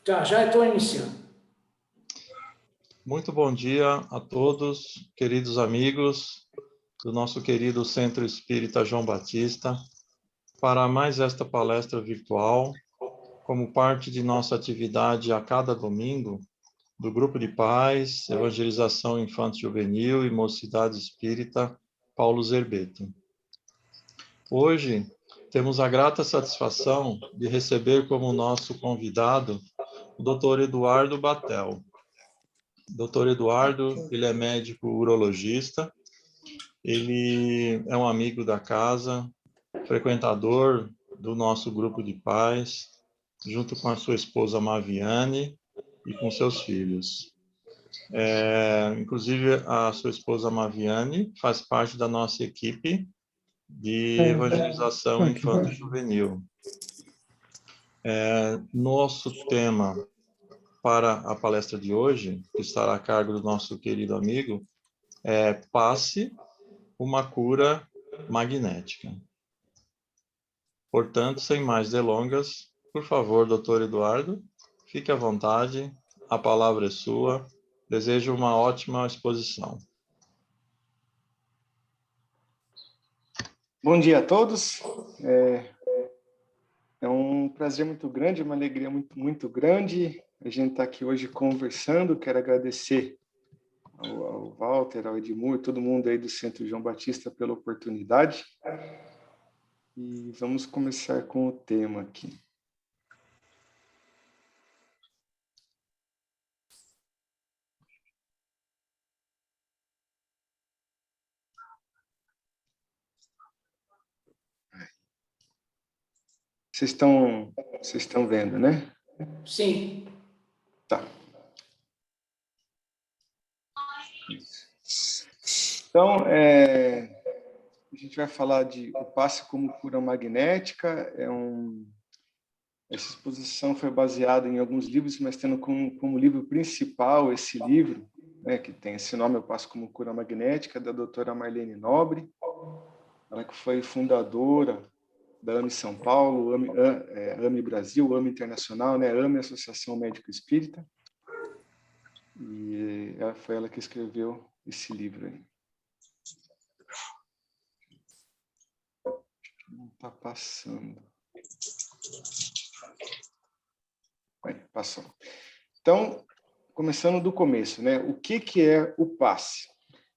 Já estou iniciando. Muito bom dia a todos, queridos amigos do nosso querido Centro Espírita João Batista, para mais esta palestra virtual, como parte de nossa atividade a cada domingo, do Grupo de Paz, Evangelização Infanto-Juvenil e Mocidade Espírita Paulo Zerbeto. Hoje, temos a grata satisfação de receber como nosso convidado o Dr. Eduardo Batel. Dr. Eduardo, ele é médico urologista, ele é um amigo da casa, frequentador do nosso grupo de paz, junto com a sua esposa Maviane e com seus filhos. Inclusive, a sua esposa Maviane faz parte da nossa equipe de evangelização infanto-juvenil. Nosso tema para a palestra de hoje, que estará a cargo do nosso querido amigo, é Passe uma cura magnética. Portanto, sem mais delongas, por favor, doutor Eduardo, fique à vontade, a palavra é sua, desejo uma ótima exposição. Bom dia a todos, é um prazer muito grande, uma alegria muito grande a gente estar aqui hoje conversando. Quero agradecer ao Walter, ao Edmur, todo mundo aí do Centro João Batista pela oportunidade. E vamos começar com o tema aqui. Vocês estão vendo, né? Sim. Tá. Então, a gente vai falar de o passe como cura magnética. Essa exposição foi baseada em alguns livros, mas tendo como livro principal esse livro, né, que tem esse nome, O Passe como Cura Magnética, da doutora Marlene Nobre, ela que foi fundadora da AME São Paulo, AME Brasil, AME Internacional, né, AME Associação Médico Espírita, e foi ela que escreveu esse livro aí. Não está passando. Passou. Então, começando do começo, né? O que é o passe?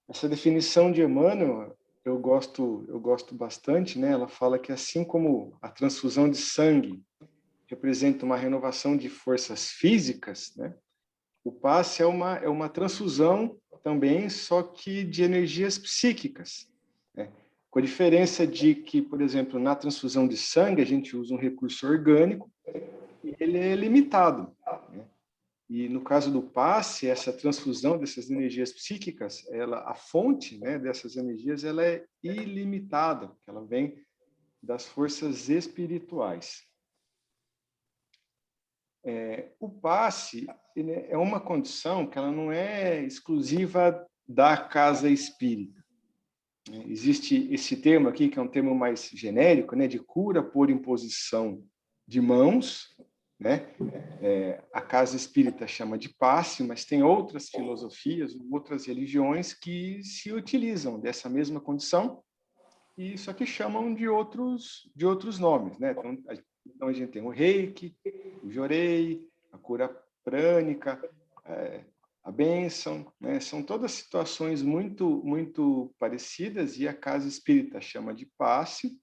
Essa definição de Emmanuel eu gosto bastante, né? Ela fala que assim como a transfusão de sangue representa uma renovação de forças físicas, né? O passe é uma transfusão também, só que de energias psíquicas, né? Com a diferença de que, por exemplo, na transfusão de sangue a gente usa um recurso orgânico, ele é limitado, né? E no caso do passe, essa transfusão dessas energias psíquicas, a fonte, né, dessas energias, ela é ilimitada, ela vem das forças espirituais. O passe é uma condição que ela não é exclusiva da casa espírita. Existe esse termo aqui, que é um termo mais genérico, né, de cura por imposição de mãos, né? A casa espírita chama de passe, mas tem outras filosofias, outras religiões que se utilizam dessa mesma condição, e só que chamam de outros nomes, né? Então a gente tem o reiki, o jorei, a cura prânica, a bênção, né? São todas situações muito parecidas, e a casa espírita chama de passe,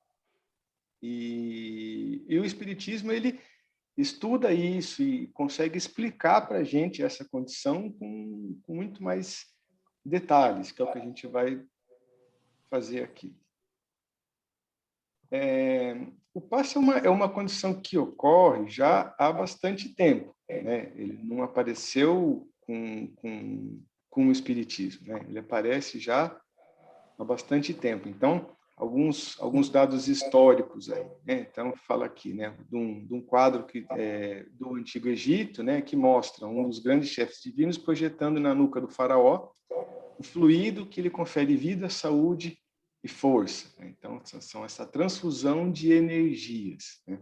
e o espiritismo ele estuda isso e consegue explicar para a gente essa condição com muito mais detalhes, que é o que a gente vai fazer aqui. O passe é uma condição que ocorre já há bastante tempo, né? Ele não apareceu com o espiritismo, né? Ele aparece já há bastante tempo. Então, alguns dados históricos aí, né? Então fala aqui, né, de um quadro do Antigo Egito, né, que mostra um dos grandes chefes divinos projetando na nuca do faraó o fluido que lhe confere vida, saúde e força, né? Então são essa transfusão de energias, né?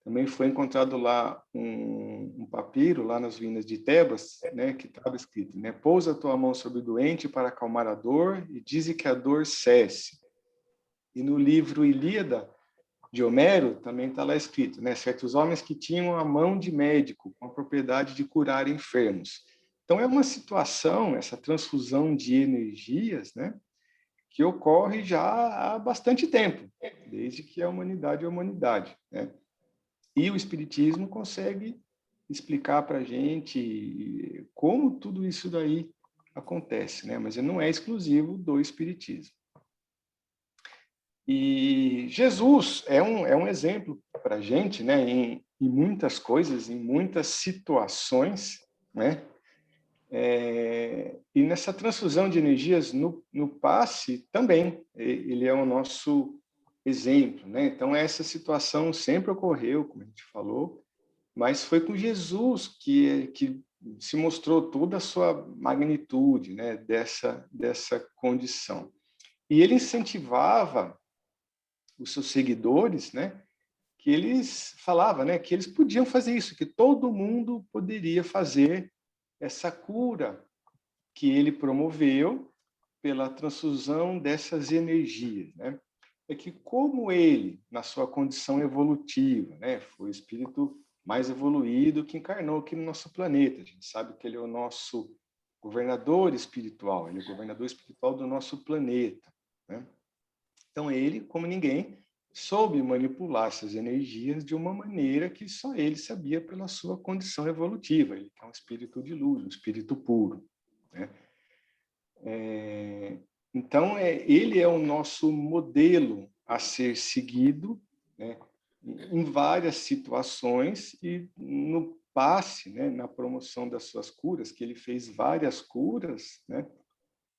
Também foi encontrado lá um papiro, lá nas ruínas de Tebas, né, que estava escrito, né, pousa a tua mão sobre o doente para acalmar a dor e dize que a dor cesse. E no livro Ilíada, de Homero, também está lá escrito, né, certos homens que tinham a mão de médico, com a propriedade de curar enfermos. Então, é uma situação, essa transfusão de energias, né, que ocorre já há bastante tempo, desde que a humanidade é a humanidade, né? E o Espiritismo consegue explicar para a gente como tudo isso daí acontece, né? Mas não é exclusivo do Espiritismo. E Jesus é um exemplo para a gente, né? Em muitas coisas, em muitas situações, né? E nessa transfusão de energias no passe também, ele é o nosso exemplo, né? Então, essa situação sempre ocorreu, como a gente falou, mas foi com Jesus que se mostrou toda a sua magnitude, né? Dessa condição. E ele incentivava os seus seguidores, né? Que eles falavam, né? Que eles podiam fazer isso, que todo mundo poderia fazer essa cura que ele promoveu pela transfusão dessas energias, né? É que como ele, na sua condição evolutiva, né, foi o espírito mais evoluído que encarnou aqui no nosso planeta. A gente sabe que ele é o nosso governador espiritual, ele é o governador espiritual do nosso planeta, né? Então ele, como ninguém, soube manipular essas energias de uma maneira que só ele sabia pela sua condição evolutiva. Ele é um espírito de luz, um espírito puro, né? Então, ele é o nosso modelo a ser seguido, né, em várias situações e no passe, né, na promoção das suas curas, que ele fez várias curas, né,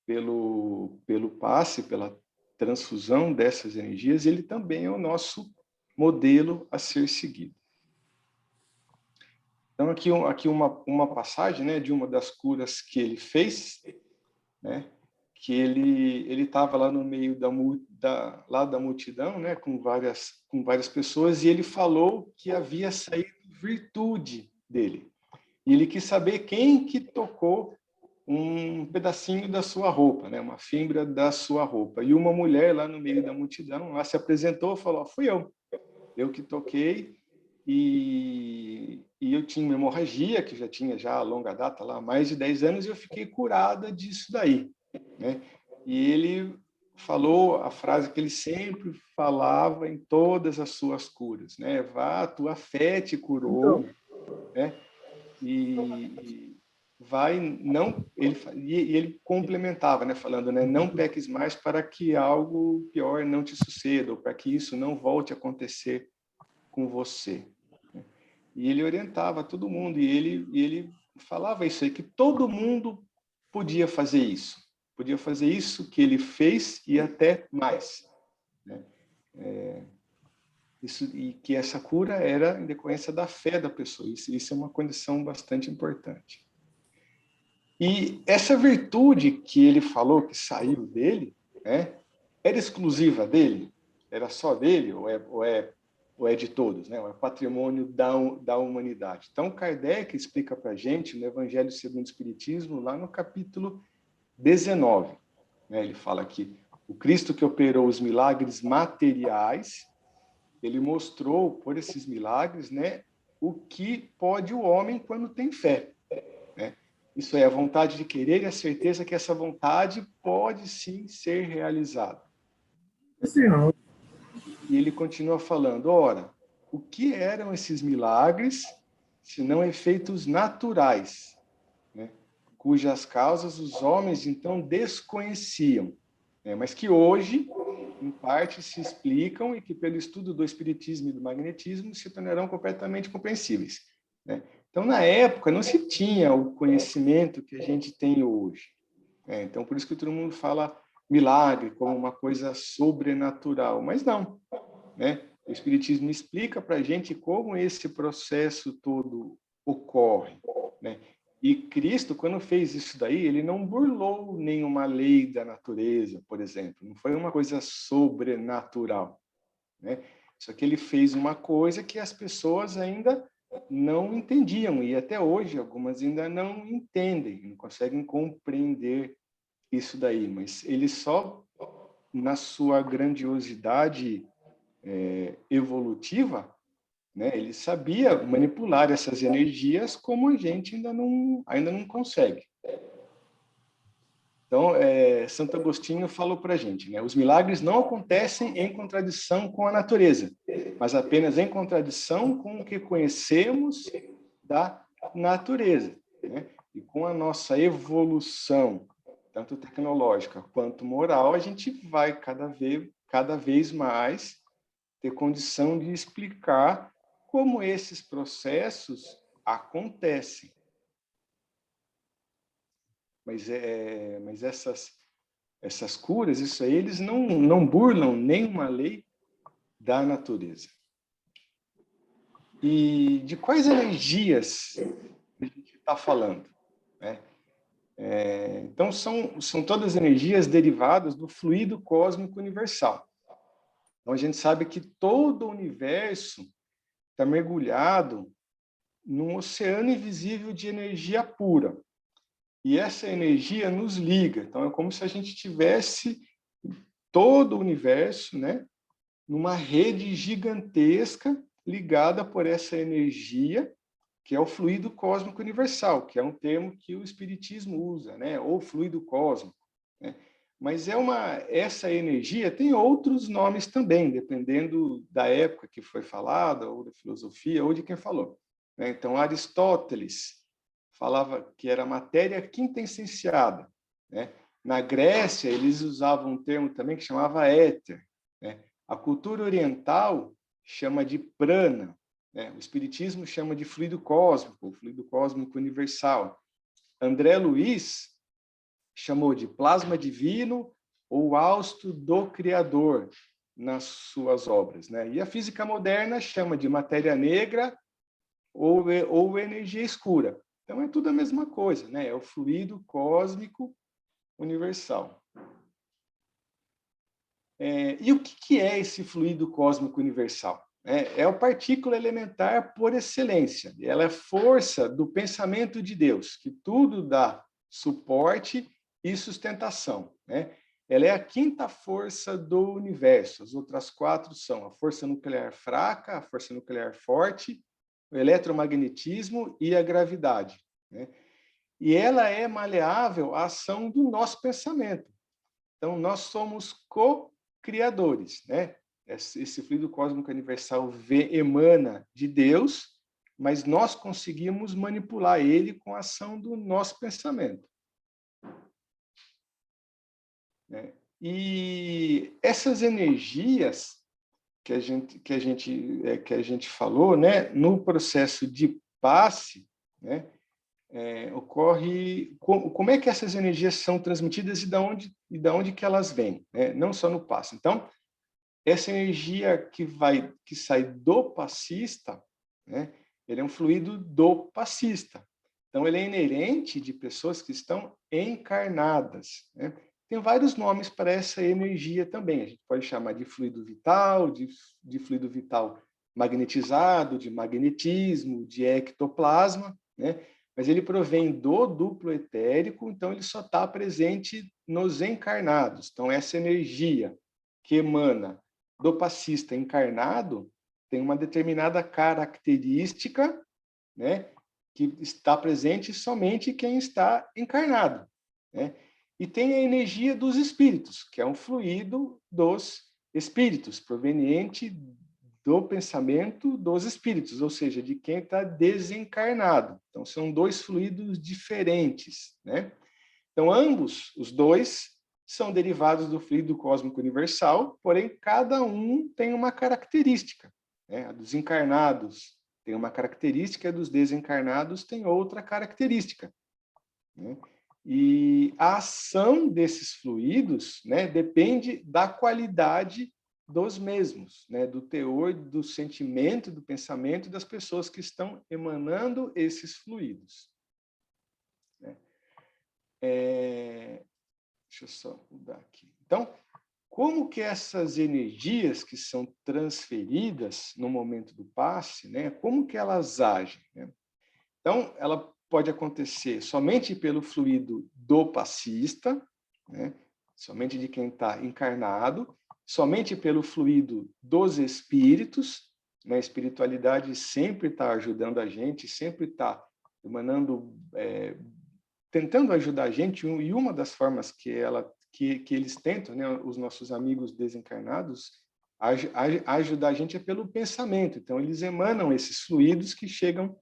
pelo passe, pela transfusão dessas energias, ele também é o nosso modelo a ser seguido. Então, aqui uma passagem, né, de uma das curas que ele fez, né, que ele estava lá no meio lá da multidão, né, com várias pessoas, e ele falou que havia saído virtude dele. E ele quis saber quem que tocou um pedacinho da sua roupa, né, uma fibra da sua roupa. E uma mulher lá no meio da multidão lá se apresentou e falou: fui eu que toquei, e eu tinha uma hemorragia, que já tinha a longa data, lá mais de 10 anos, e eu fiquei curada disso daí, né? E ele falou a frase que ele sempre falava em todas as suas curas, né? Vá, tua fé te curou, né? E vai, não, ele complementava, né? Falando, né? Não peques mais para que algo pior não te suceda, ou para que isso não volte a acontecer com você. E ele orientava todo mundo, e ele falava isso aí, que todo mundo podia fazer isso que ele fez e até mais, né? E que essa cura era em decorrência da fé da pessoa. Isso é uma condição bastante importante. E essa virtude que ele falou que saiu dele, né, era exclusiva dele? Era só dele? Ou é de todos, né? É patrimônio da humanidade. Então, Kardec explica para a gente, no Evangelho segundo o Espiritismo, lá no capítulo 19, né? Ele fala que o Cristo que operou os milagres materiais, ele mostrou, por esses milagres, né, o que pode o homem quando tem fé, né? Isso é a vontade de querer e a certeza que essa vontade pode sim ser realizada. Senhor. E ele continua falando, ora, o que eram esses milagres, se não efeitos naturais, né, cujas causas os homens, então, desconheciam, né, mas que hoje, em parte, se explicam e que, pelo estudo do espiritismo e do magnetismo, se tornarão completamente compreensíveis, né? Então, na época, não se tinha o conhecimento que a gente tem hoje, né? Então, por isso que todo mundo fala milagre como uma coisa sobrenatural, mas não, né? O Espiritismo explica para a gente como esse processo todo ocorre, né? E Cristo, quando fez isso daí, ele não burlou nenhuma lei da natureza, por exemplo. Não foi uma coisa sobrenatural, né? Só que ele fez uma coisa que as pessoas ainda não entendiam, e até hoje algumas ainda não entendem, não conseguem compreender isso daí, mas eles só, na sua grandiosidade evolutiva, né, ele sabia manipular essas energias como a gente ainda não consegue. Então, Santo Agostinho falou para a gente, né, os milagres não acontecem em contradição com a natureza, mas apenas em contradição com o que conhecemos da natureza, né? E com a nossa evolução, tanto tecnológica quanto moral, a gente vai cada vez mais ter condição de explicar como esses processos acontecem. Mas essas curas, isso aí, eles não burlam nenhuma lei da natureza. E de quais energias a gente está falando, né? Então, são todas energias derivadas do fluido cósmico universal. Então, a gente sabe que todo o universo está mergulhado num oceano invisível de energia pura. E essa energia nos liga. Então, é como se a gente tivesse todo o universo, né, numa rede gigantesca ligada por essa energia, que é o fluido cósmico universal, que é um termo que o Espiritismo usa, né, ou fluido cósmico, né? Mas essa energia tem outros nomes também, dependendo da época que foi falada, ou da filosofia, ou de quem falou, né? Então, Aristóteles falava que era matéria quintessenciada, né? Na Grécia, eles usavam um termo também que chamava éter, né? A cultura oriental chama de prana, né? O Espiritismo chama de fluido cósmico, o fluido cósmico universal. André Luiz chamou de plasma divino ou hausto do Criador nas suas obras, né? E a física moderna chama de matéria negra ou energia escura. Então, é tudo a mesma coisa, né? É o fluido cósmico universal. E o que é esse fluido cósmico universal? É a partícula elementar por excelência. Ela é força do pensamento de Deus, que tudo dá suporte e sustentação, né? Ela é a quinta força do universo. As outras quatro são a força nuclear fraca, a força nuclear forte, o eletromagnetismo e a gravidade, né? E ela é maleável à ação do nosso pensamento. Então, nós somos co-criadores, né? Esse fluido cósmico universal emana de Deus, mas nós conseguimos manipular ele com a ação do nosso pensamento, né? E essas energias que a gente falou, né, no processo de passe, né, ocorre como é que essas energias são transmitidas e da onde que elas vêm, né? Não só no passe. Então, essa energia que sai do passista, né, ele é um fluido do passista. Então, ele é inerente de pessoas que estão encarnadas, né? Tem vários nomes para essa energia também. A gente pode chamar de fluido vital, de fluido vital magnetizado, de magnetismo, de ectoplasma, né? Mas ele provém do duplo etérico, então ele só está presente nos encarnados. Então, essa energia que emana do passista encarnado tem uma determinada característica, né, que está presente somente quem está encarnado, né? E tem a energia dos espíritos, que é um fluido dos espíritos, proveniente do pensamento dos espíritos, ou seja, de quem está desencarnado. Então, são dois fluidos diferentes, né? Então, ambos, os dois, são derivados do fluido cósmico universal, porém, cada um tem uma característica, né? A dos encarnados tem uma característica, a dos desencarnados tem outra característica, né? E a ação desses fluidos, né, depende da qualidade dos mesmos, né, do teor, do sentimento, do pensamento das pessoas que estão emanando esses fluidos, né? Deixa eu só mudar aqui. Então, como que essas energias que são transferidas no momento do passe, né, como que elas agem, né? Então, ela pode acontecer somente pelo fluido do passista, né, somente de quem está encarnado, somente pelo fluido dos espíritos, né? A espiritualidade sempre está ajudando a gente, sempre está emanando, tentando ajudar a gente, e uma das formas que eles tentam, né, os nossos amigos desencarnados, ajudar a gente é pelo pensamento. Então, eles emanam esses fluidos que chegam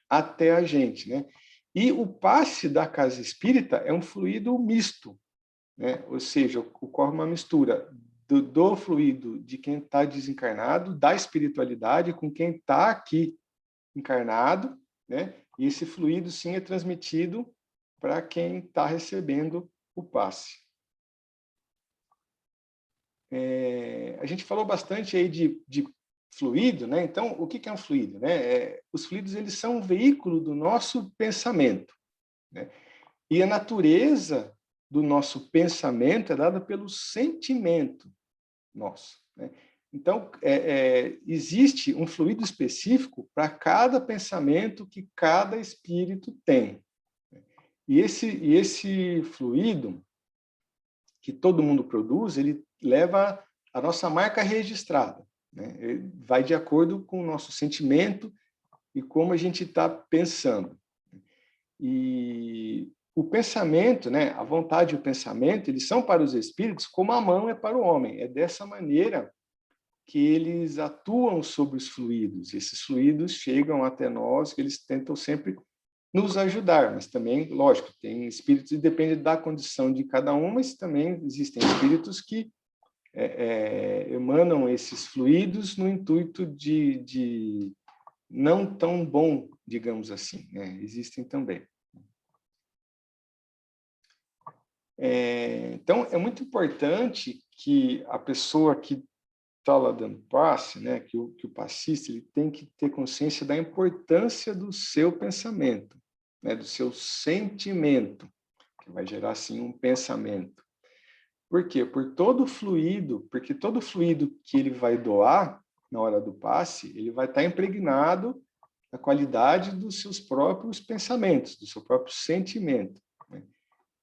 até a gente, né? E o passe da casa espírita é um fluido misto, né? Ou seja, ocorre uma mistura do fluido de quem está desencarnado, da espiritualidade, com quem está aqui encarnado, né? E esse fluido, sim, é transmitido para quem está recebendo o passe. A gente falou bastante aí de fluido, né? Então, o que é um fluido, né? Os fluidos, eles são um veículo do nosso pensamento, né? E a natureza do nosso pensamento é dada pelo sentimento nosso, né? Então, existe um fluido específico para cada pensamento que cada espírito tem. E esse fluido que todo mundo produz, ele leva a nossa marca registrada, né? Ele vai de acordo com o nosso sentimento e como a gente está pensando. E o pensamento, né, a vontade e o pensamento, eles são para os espíritos como a mão é para o homem. É dessa maneira que eles atuam sobre os fluidos. Esses fluidos chegam até nós, que eles tentam sempre nos ajudar, mas também, lógico, tem espíritos, e depende da condição de cada um, mas também existem espíritos que emanam esses fluidos no intuito de não tão bom, digamos assim, né? Existem também. Então, é muito importante que a pessoa que está lá dando passe, né, que o passista, ele tem que ter consciência da importância do seu pensamento, né, do seu sentimento, que vai gerar, assim, um pensamento. Por quê? Porque todo fluido que ele vai doar na hora do passe, ele vai estar impregnado da qualidade dos seus próprios pensamentos, do seu próprio sentimento, né?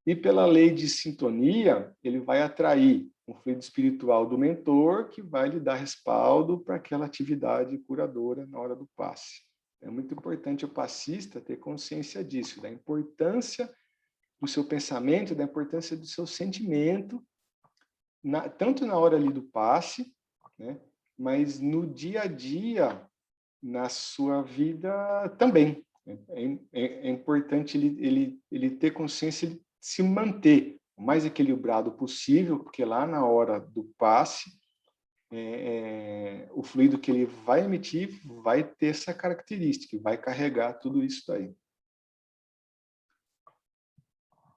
E pela lei de sintonia, ele vai atrair um fluido espiritual do mentor que vai lhe dar respaldo para aquela atividade curadora na hora do passe. É muito importante o passista ter consciência disso, da importância do seu pensamento, da importância do seu sentimento, tanto na hora ali do passe, né, mas no dia a dia, na sua vida também. É importante ele ter consciência, ele se manter o mais equilibrado possível, porque lá na hora do passe, o fluido que ele vai emitir vai ter essa característica, vai carregar tudo isso aí.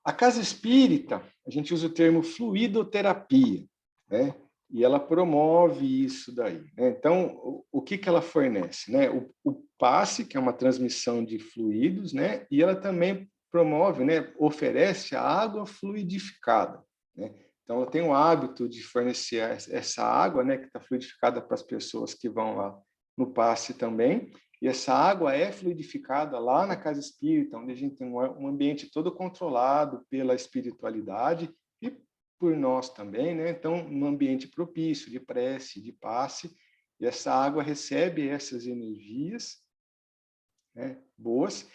A casa espírita, a gente usa o termo fluidoterapia, né? E ela promove isso daí, né? Então, o que ela fornece, né? O passe, que é uma transmissão de fluidos, né? E ela também promove, né? Oferece a água fluidificada, né? Então, ela tem o hábito de fornecer essa água, né? Que está fluidificada para as pessoas que vão lá no passe também. E essa água é fluidificada lá na casa espírita, onde a gente tem um ambiente todo controlado pela espiritualidade e por nós também, né? Então, um ambiente propício de prece, de passe, e essa água recebe essas energias, né, boas,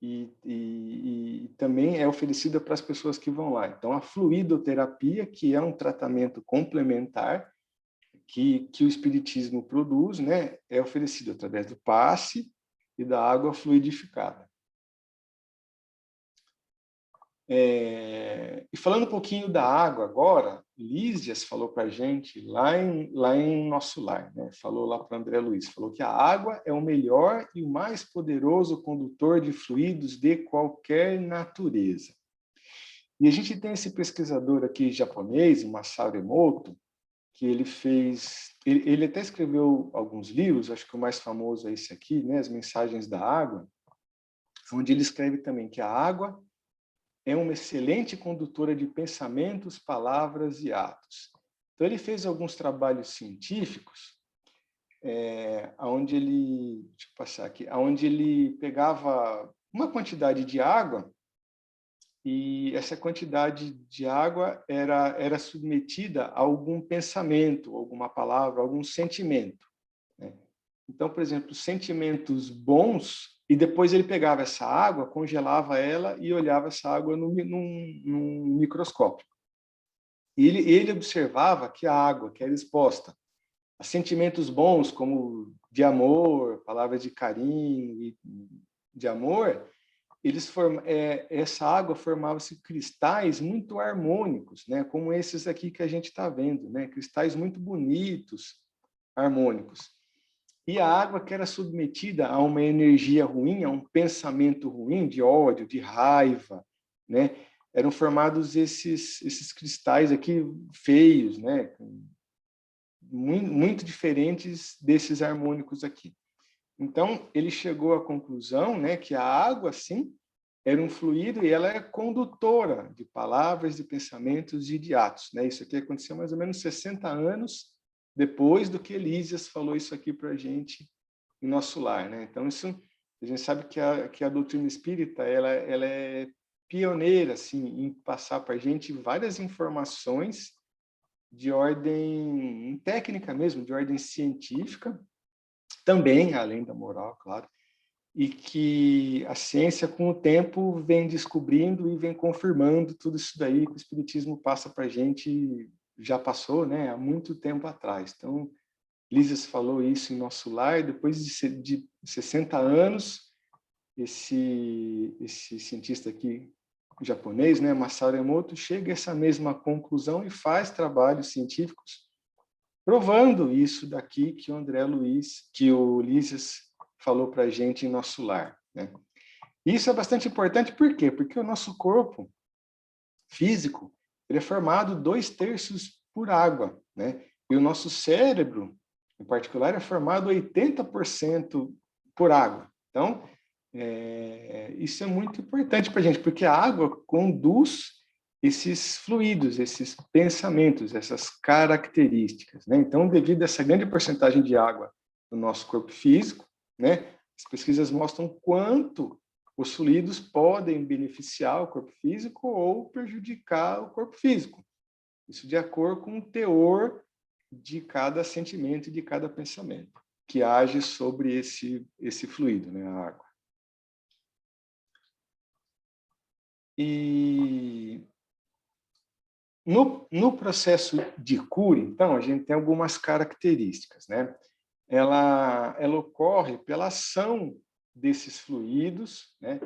e também é oferecida para as pessoas que vão lá. Então, a fluidoterapia, que é um tratamento complementar que o Espiritismo produz, né, é oferecido através do passe e da água fluidificada. E falando um pouquinho da água agora, Lísias falou para a gente lá em Nosso Lar, né? Falou lá para o André Luiz, falou que a água é o melhor e o mais poderoso condutor de fluidos de qualquer natureza. E a gente tem esse pesquisador aqui japonês, Masaru Emoto, que ele até escreveu alguns livros, acho que o mais famoso é esse aqui, né? As Mensagens da Água, onde ele escreve também que a água é uma excelente condutora de pensamentos, palavras e atos. Então, ele fez alguns trabalhos científicos, onde ele, deixa eu passar aqui, onde ele pegava uma quantidade de água e essa quantidade de água era submetida a algum pensamento, alguma palavra, algum sentimento, né? Então, por exemplo, sentimentos bons, e depois ele pegava essa água, congelava ela e olhava essa água num microscópio. E ele observava que a água que era exposta a sentimentos bons, como de amor, palavras de carinho e de amor, essa água formava-se cristais muito harmônicos, né? Como esses aqui que a gente está vendo, né? Cristais muito bonitos, harmônicos. E a água que era submetida a uma energia ruim, a um pensamento ruim, de ódio, de raiva, né? Eram formados esses cristais aqui feios, né? Muito diferentes desses harmônicos aqui. Então, ele chegou à conclusão, né, que a água, sim, era um fluido e ela é condutora de palavras, de pensamentos e de atos, né? Isso aqui aconteceu mais ou menos 60 anos depois do que Elísias falou isso aqui para a gente em nosso lar, né? Então, isso, a gente sabe que a doutrina espírita, ela é pioneira, assim, em passar para a gente várias informações de ordem técnica mesmo, de ordem científica, também, além da moral, claro, e que a ciência, com o tempo, vem descobrindo e vem confirmando tudo isso daí que o Espiritismo passa para a gente, já passou, né, há muito tempo atrás. Então, Lísias falou isso em nosso lar, depois de 60 anos, esse cientista aqui, japonês, né, Masaru Emoto, chega a essa mesma conclusão e faz trabalhos científicos provando isso daqui que o André Luiz, que o Lísias falou para a gente em nosso lar, né? Isso é bastante importante, por quê? Porque o nosso corpo físico, ele é formado 2/3 por água, né? E o nosso cérebro, em particular, é formado 80% por água. Então, isso é muito importante para a gente, porque a água conduz esses fluidos, esses pensamentos, essas características, né? Então, devido a essa grande porcentagem de água no nosso corpo físico, né, as pesquisas mostram quanto os fluidos podem beneficiar o corpo físico ou prejudicar o corpo físico. Isso de acordo com o teor de cada sentimento e de cada pensamento que age sobre esse fluido, né, a água. E no processo de cura, então, a gente tem algumas características, né? Ela ocorre pela ação desses fluidos, né,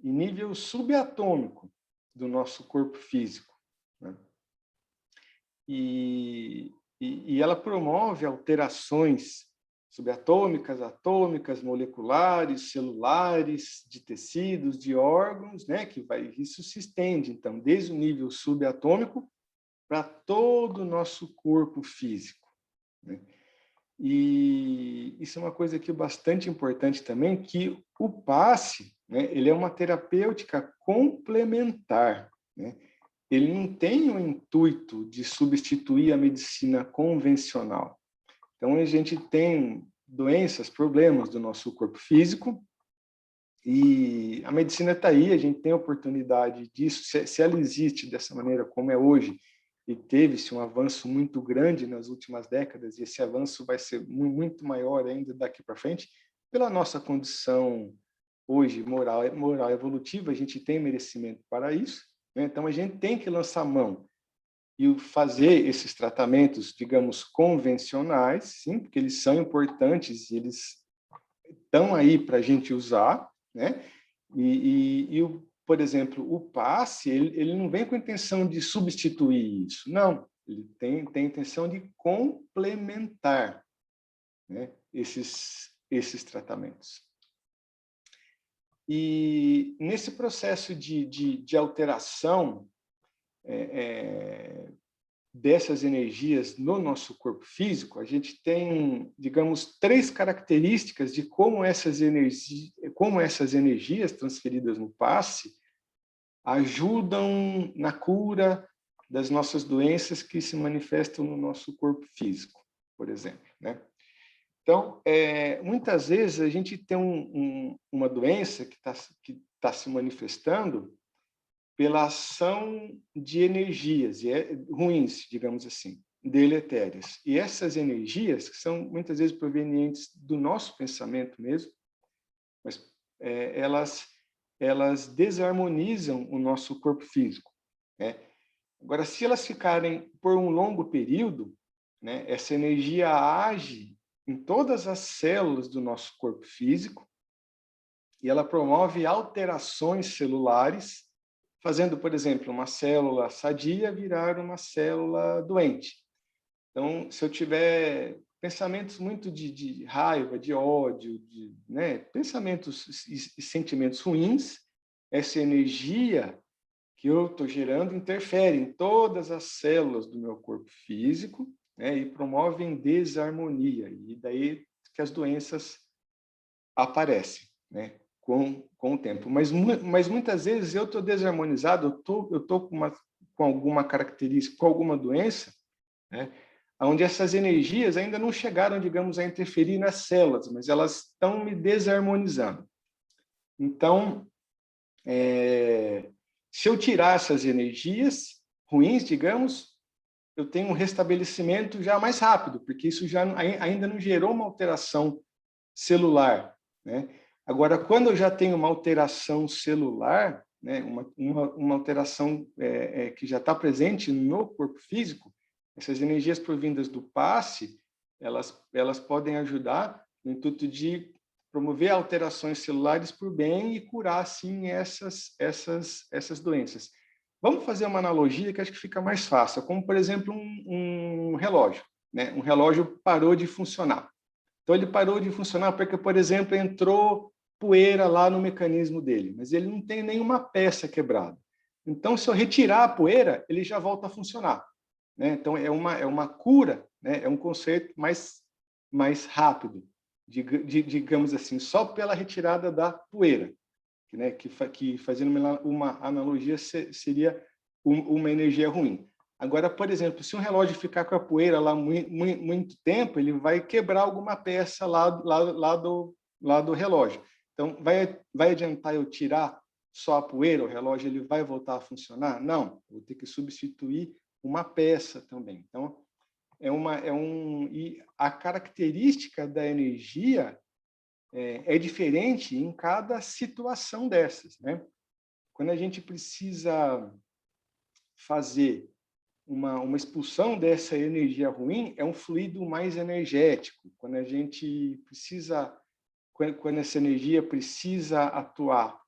em nível subatômico do nosso corpo físico, né? E ela promove alterações subatômicas, atômicas, moleculares, celulares, de tecidos, de órgãos, né, isso se estende, então, desde o nível subatômico para todo o nosso corpo físico, né? E isso é uma coisa aqui bastante importante também, que o passe, né, ele é uma terapêutica complementar, né? Ele não tem o intuito de substituir a medicina convencional. Então, a gente tem doenças, problemas do nosso corpo físico, e a medicina está aí, a gente tem a oportunidade disso, se ela existe dessa maneira como é hoje, e teve-se um avanço muito grande nas últimas décadas, e esse avanço vai ser muito maior ainda daqui para frente, pela nossa condição hoje moral evolutiva, a gente tem merecimento para isso, né? Então, a gente tem que lançar mão e fazer esses tratamentos, digamos, convencionais, sim, porque eles são importantes e eles estão aí para a gente usar, né? Por exemplo, o passe, ele não vem com a intenção de substituir isso, não. Ele tem a intenção de complementar, né, esses tratamentos. E nesse processo de alteração dessas energias no nosso corpo físico, a gente tem, digamos, 3 características de como essas energias transferidas no passe ajudam na cura, das nossas doenças que se manifestam no nosso corpo físico, por exemplo, né? Então, muitas vezes a gente tem uma doença que tá se manifestando pela ação de energias ruins, digamos assim, deletérias. E essas energias, que são muitas vezes provenientes do nosso pensamento mesmo, mas elas desarmonizam o nosso corpo físico, né? Agora, se elas ficarem por um longo período, né, essa energia age em todas as células do nosso corpo físico e ela promove alterações celulares, fazendo, por exemplo, uma célula sadia virar uma célula doente. Então, se eu tiver pensamentos muito de raiva, de ódio, né, pensamentos e sentimentos ruins, essa energia que eu estou gerando interfere em todas as células do meu corpo físico, né, e promovem desarmonia. E daí que as doenças aparecem, né, com o tempo. Mas muitas vezes eu estou desarmonizado, eu tô com alguma característica, com alguma doença, né, onde essas energias ainda não chegaram, digamos, a interferir nas células, mas elas estão me desarmonizando. Então, se eu tirar essas energias ruins, digamos, eu tenho um restabelecimento já mais rápido, porque isso já ainda não gerou uma alteração celular, né? Agora, quando eu já tenho uma alteração celular, né, uma alteração que já está presente no corpo físico, essas energias provindas do passe, elas podem ajudar no intuito de promover alterações celulares por bem e curar, assim, essas doenças. Vamos fazer uma analogia que acho que fica mais fácil, como, por exemplo, um relógio, né? Um relógio parou de funcionar. Então, ele parou de funcionar porque, por exemplo, entrou poeira lá no mecanismo dele, mas ele não tem nenhuma peça quebrada. Então, se eu retirar a poeira, ele já volta a funcionar, né? Então, é uma cura, né? É um conceito mais rápido, digamos assim, só pela retirada da poeira, né? Que fazendo uma analogia seria uma energia ruim. Agora, por exemplo, se um relógio ficar com a poeira lá muito tempo, ele vai quebrar alguma peça lá do relógio. Então, vai adiantar eu tirar só a poeira, o relógio ele vai voltar a funcionar? Não, vou ter que substituir uma peça também. Então, e a característica da energia é diferente em cada situação dessas, né? Quando a gente precisa fazer uma expulsão dessa energia ruim, é um fluido mais energético. Quando a gente precisa, quando essa energia precisa atuar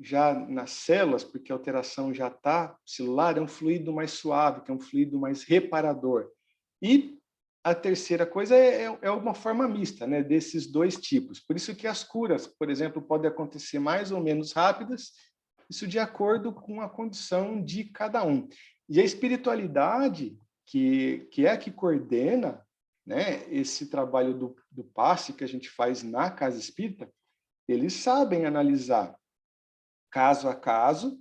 já nas células, porque a alteração já está celular, é um fluido mais suave, que é um fluido mais reparador. E a terceira coisa é uma forma mista, né, desses dois tipos. Por isso que as curas, por exemplo, podem acontecer mais ou menos rápidas, isso de acordo com a condição de cada um. E a espiritualidade, que é a que coordena, né, esse trabalho do passe que a gente faz na casa espírita, eles sabem analisar caso a caso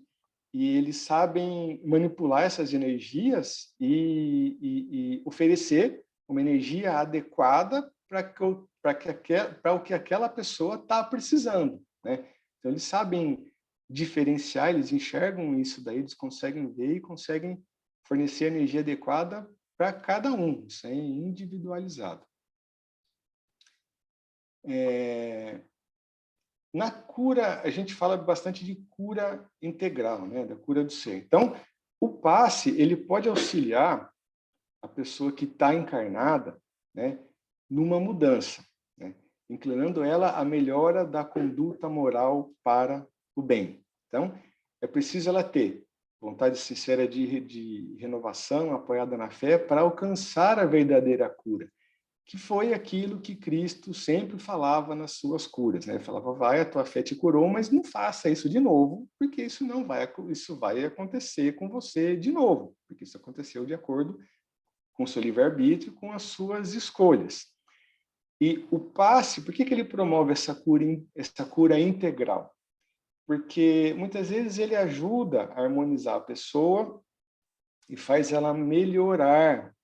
e eles sabem manipular essas energias e oferecer uma energia adequada para o que aquela pessoa está precisando, né? Então, eles sabem diferenciar, eles enxergam isso daí, eles conseguem ver e conseguem fornecer a energia adequada para cada um, isso é individualizado. Na cura, a gente fala bastante de cura integral, né? Da cura do ser. Então, o passe, ele pode auxiliar a pessoa que está encarnada, né, numa mudança, né, inclinando ela à melhora da conduta moral para o bem. Então, é preciso ela ter vontade sincera de renovação, apoiada na fé, para alcançar a verdadeira cura, que foi aquilo que Cristo sempre falava nas suas curas, né? Ele falava, vai, a tua fé te curou, mas não faça isso de novo, porque isso vai acontecer com você de novo, porque isso aconteceu de acordo com o seu livre-arbítrio, com as suas escolhas. E o passe, por que ele promove essa cura integral? Porque muitas vezes ele ajuda a harmonizar a pessoa e faz ela melhorar,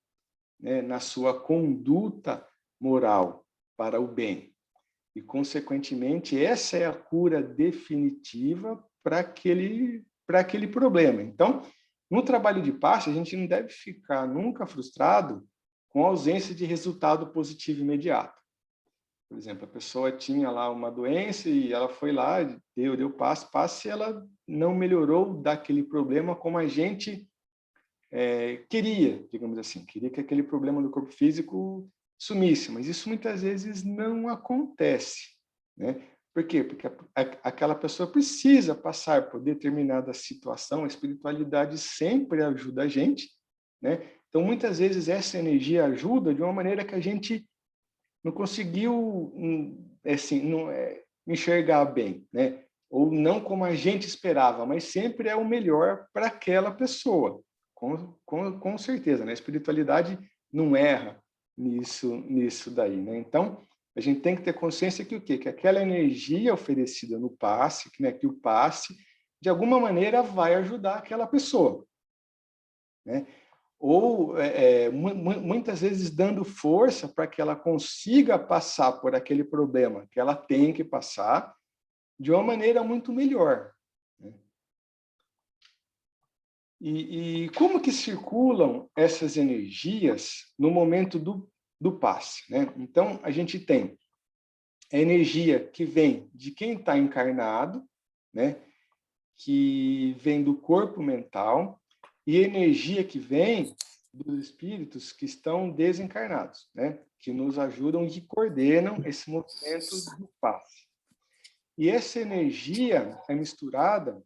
né, na sua conduta moral para o bem. E, consequentemente, essa é a cura definitiva para aquele problema. Então, no trabalho de passe, a gente não deve ficar nunca frustrado com a ausência de resultado positivo imediato. Por exemplo, a pessoa tinha lá uma doença e ela foi lá, deu passe, e ela não melhorou daquele problema como a gente queria, digamos assim, queria que aquele problema do corpo físico sumisse, mas isso muitas vezes não acontece, né? Por quê? Porque aquela pessoa precisa passar por determinada situação, a espiritualidade sempre ajuda a gente, né? Então, muitas vezes, essa energia ajuda de uma maneira que a gente não conseguiu assim, enxergar bem, né? Ou não como a gente esperava, mas sempre é o melhor para aquela pessoa, com certeza, né? A espiritualidade não erra nisso daí, né? Então, a gente tem que ter consciência que o quê? Que aquela energia oferecida no passe, né? Que o passe, de alguma maneira, vai ajudar aquela pessoa, né? Ou muitas vezes dando força para que ela consiga passar por aquele problema que ela tem que passar de uma maneira muito melhor, né? E como que circulam essas energias no momento do passe, né? Então, a gente tem a energia que vem de quem está encarnado, né? Que vem do corpo mental, e energia que vem dos espíritos que estão desencarnados, né? Que nos ajudam e que coordenam esse movimento do passe. E essa energia é misturada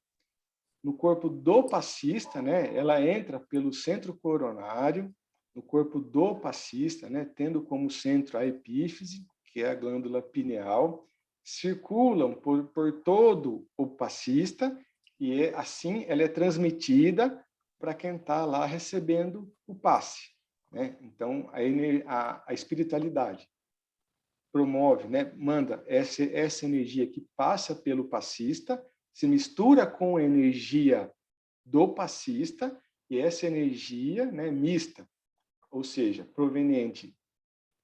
no corpo do passista, né? Ela entra pelo centro coronário, no corpo do passista, né? Tendo como centro a epífise, que é a glândula pineal, circulam por todo o passista e assim ela é transmitida para quem está lá recebendo o passe, né? Então, a espiritualidade promove, né? Manda essa energia que passa pelo passista, se mistura com a energia do passista, e essa energia, né, mista, ou seja, proveniente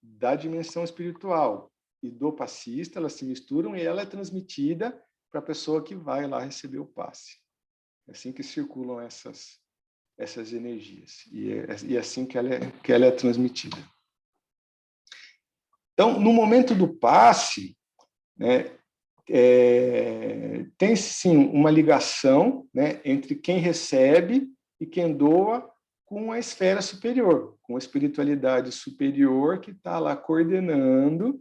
da dimensão espiritual e do passista, elas se misturam e ela é transmitida para a pessoa que vai lá receber o passe. É assim que circulam essas energias, e é assim que ela é transmitida. Então, no momento do passe, né, tem sim uma ligação, né, entre quem recebe e quem doa com a esfera superior, com a espiritualidade superior que está lá coordenando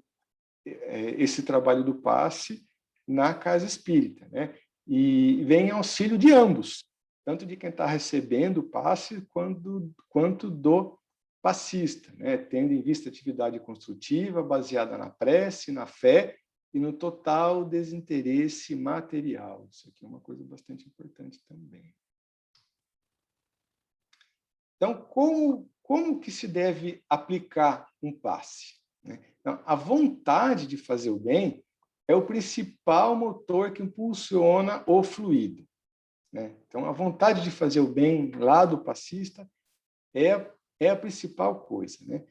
esse trabalho do passe na casa espírita, né? E vem em auxílio de ambos, tanto de quem está recebendo o passe quanto do passista, né? Tendo em vista a atividade construtiva baseada na prece, na fé e no total desinteresse material. Isso aqui é uma coisa bastante importante também. Então, como que se deve aplicar um passe, né? Então, a vontade de fazer o bem é o principal motor que impulsiona o fluido, né? Então, a vontade de fazer o bem lá do passista é a principal coisa, né?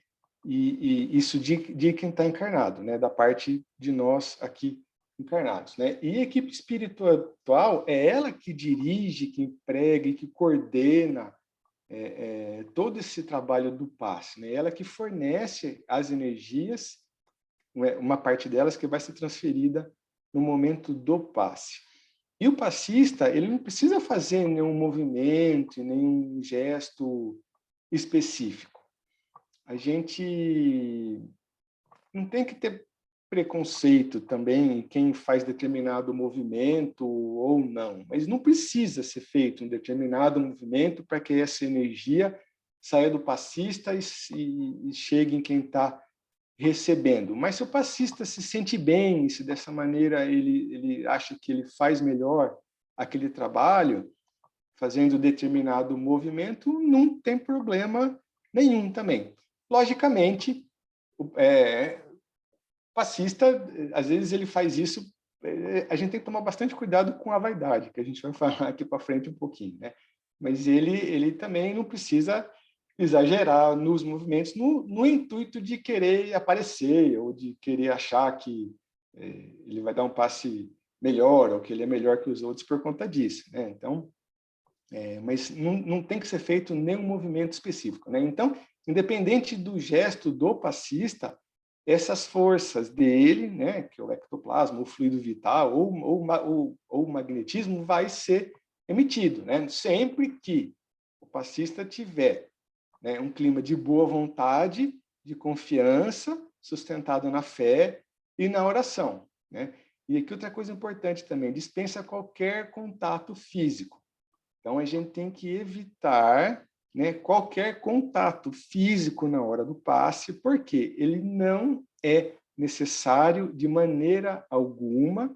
E isso de quem está encarnado, né? Da parte de nós aqui encarnados, né? E a equipe espiritual é ela que dirige, que emprega e que coordena todo esse trabalho do passe, né? Ela que fornece as energias, uma parte delas que vai ser transferida no momento do passe. E o passista, ele não precisa fazer nenhum movimento, nenhum gesto específico. A gente não tem que ter preconceito também em quem faz determinado movimento ou não, mas não precisa ser feito um determinado movimento para que essa energia saia do passista e chegue em quem está recebendo. Mas se o passista se sente bem, se dessa maneira ele acha que ele faz melhor aquele trabalho, fazendo determinado movimento, não tem problema nenhum também. Logicamente, o passista, às vezes ele faz isso, a gente tem que tomar bastante cuidado com a vaidade, que a gente vai falar aqui para frente um pouquinho, né? mas ele também não precisa exagerar nos movimentos no intuito de querer aparecer ou de querer achar que ele vai dar um passe melhor ou que ele é melhor que os outros por conta disso, né? Então, mas não tem que ser feito nenhum movimento específico, né? Então, independente do gesto do passista, essas forças dele, né, que é o ectoplasma, o fluido vital ou o magnetismo, vai ser emitido, né? Sempre que o passista tiver, né, um clima de boa vontade, de confiança, sustentado na fé e na oração, né? E aqui outra coisa importante também, dispensa qualquer contato físico. Então, a gente tem que evitar, né, qualquer contato físico na hora do passe, porque ele não é necessário de maneira alguma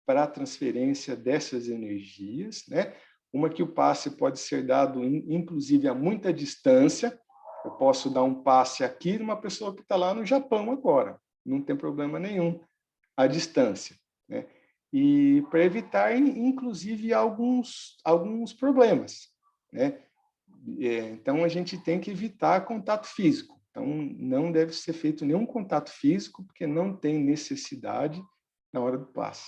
para a transferência dessas energias, né? Uma que o passe pode ser dado, inclusive, a muita distância. Eu posso dar um passe aqui numa pessoa que está lá no Japão agora, não tem problema nenhum à distância, né? E para evitar, inclusive, alguns problemas, né? Então, a gente tem que evitar contato físico. Então, não deve ser feito nenhum contato físico, porque não tem necessidade na hora do passe.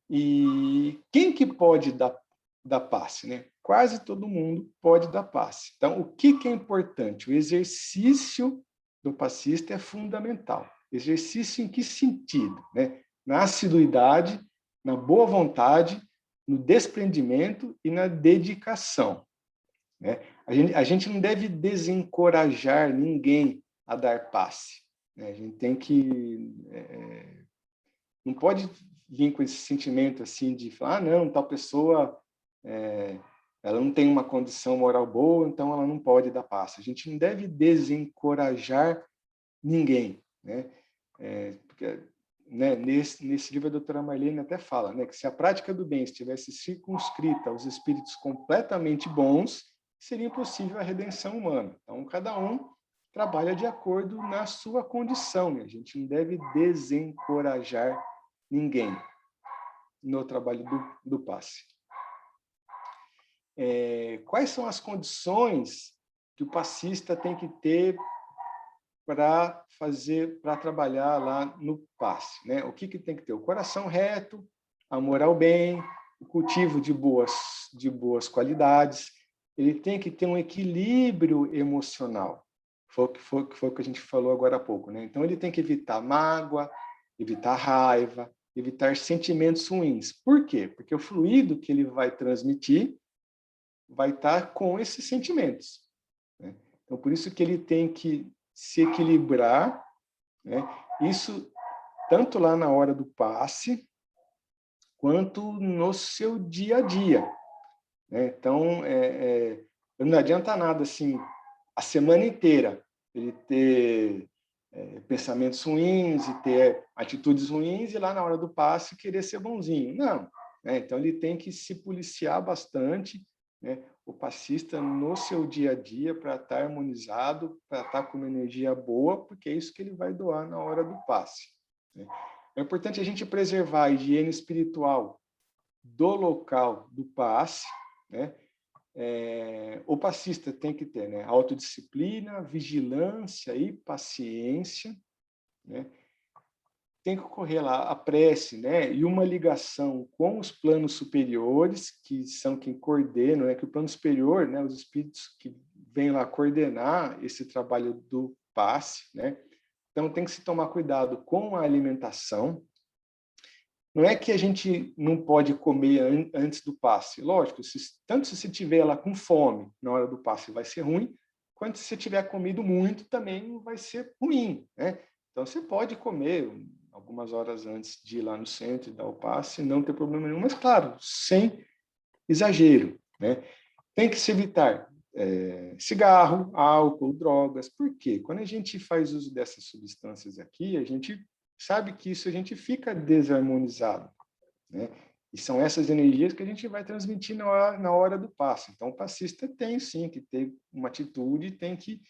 E quem que pode dar passe, né? Quase todo mundo pode dar passe. Então, o que é importante? O exercício do passista é fundamental. Exercício em que sentido, né? Na assiduidade, na boa vontade, no desprendimento e na dedicação, né? A gente não deve desencorajar ninguém a dar passe, né? A gente tem que... não pode vir com esse sentimento assim de falar, não, tal pessoa ela não tem uma condição moral boa, então ela não pode dar passe. A gente não deve desencorajar ninguém, né? Porque, né, nesse livro a doutora Marlene até fala, né, que se a prática do bem estivesse circunscrita aos espíritos completamente bons, seria impossível a redenção humana. Então, cada um trabalha de acordo na sua condição, né? A gente não deve desencorajar ninguém no trabalho do passe. Quais são as condições que o passista tem que ter para trabalhar lá no passe, né? O que tem que ter? O coração reto, amor ao bem, o cultivo de boas qualidades. Ele tem que ter um equilíbrio foi o que a gente falou agora há pouco, né? Então, ele tem que evitar mágoa, evitar raiva, evitar sentimentos ruins. Por quê? Porque o fluido que ele vai transmitir vai estar com esses sentimentos, né? Então, por isso que ele tem que se equilibrar, né? Isso tanto lá na hora do passe, quanto no seu dia a dia, né? Então, não adianta nada, assim, a semana inteira ele ter pensamentos ruins e ter atitudes ruins e lá na hora do passe querer ser bonzinho. Não, né? Então, ele tem que se policiar bastante, né? O passista no seu dia a dia para estar harmonizado, para estar com uma energia boa, porque é isso que ele vai doar na hora do passe, né? É importante a gente preservar a higiene espiritual do local do passe, né? O passista tem que ter, né, autodisciplina, vigilância e paciência, né? Tem que ocorrer lá a prece, né, e uma ligação com os planos superiores, que são quem coordenam, né, que o plano superior, né, os espíritos que vêm lá coordenar esse trabalho do passe, né? Então tem que se tomar cuidado com a alimentação. Não é que a gente não pode comer antes do passe. Lógico, tanto se você estiver lá com fome na hora do passe vai ser ruim, quanto se você tiver comido muito também vai ser ruim, né? Então, você pode comer algumas horas antes de ir lá no centro e dar o passe, não tem problema nenhum, mas, claro, sem exagero, né? Tem que se evitar cigarro, álcool, drogas. Por quê? Quando a gente faz uso dessas substâncias aqui, a gente sabe que isso a gente fica desarmonizado, né? E são essas energias que a gente vai transmitir na hora do passe. Então, o passista tem, sim, que ter uma atitude, tem que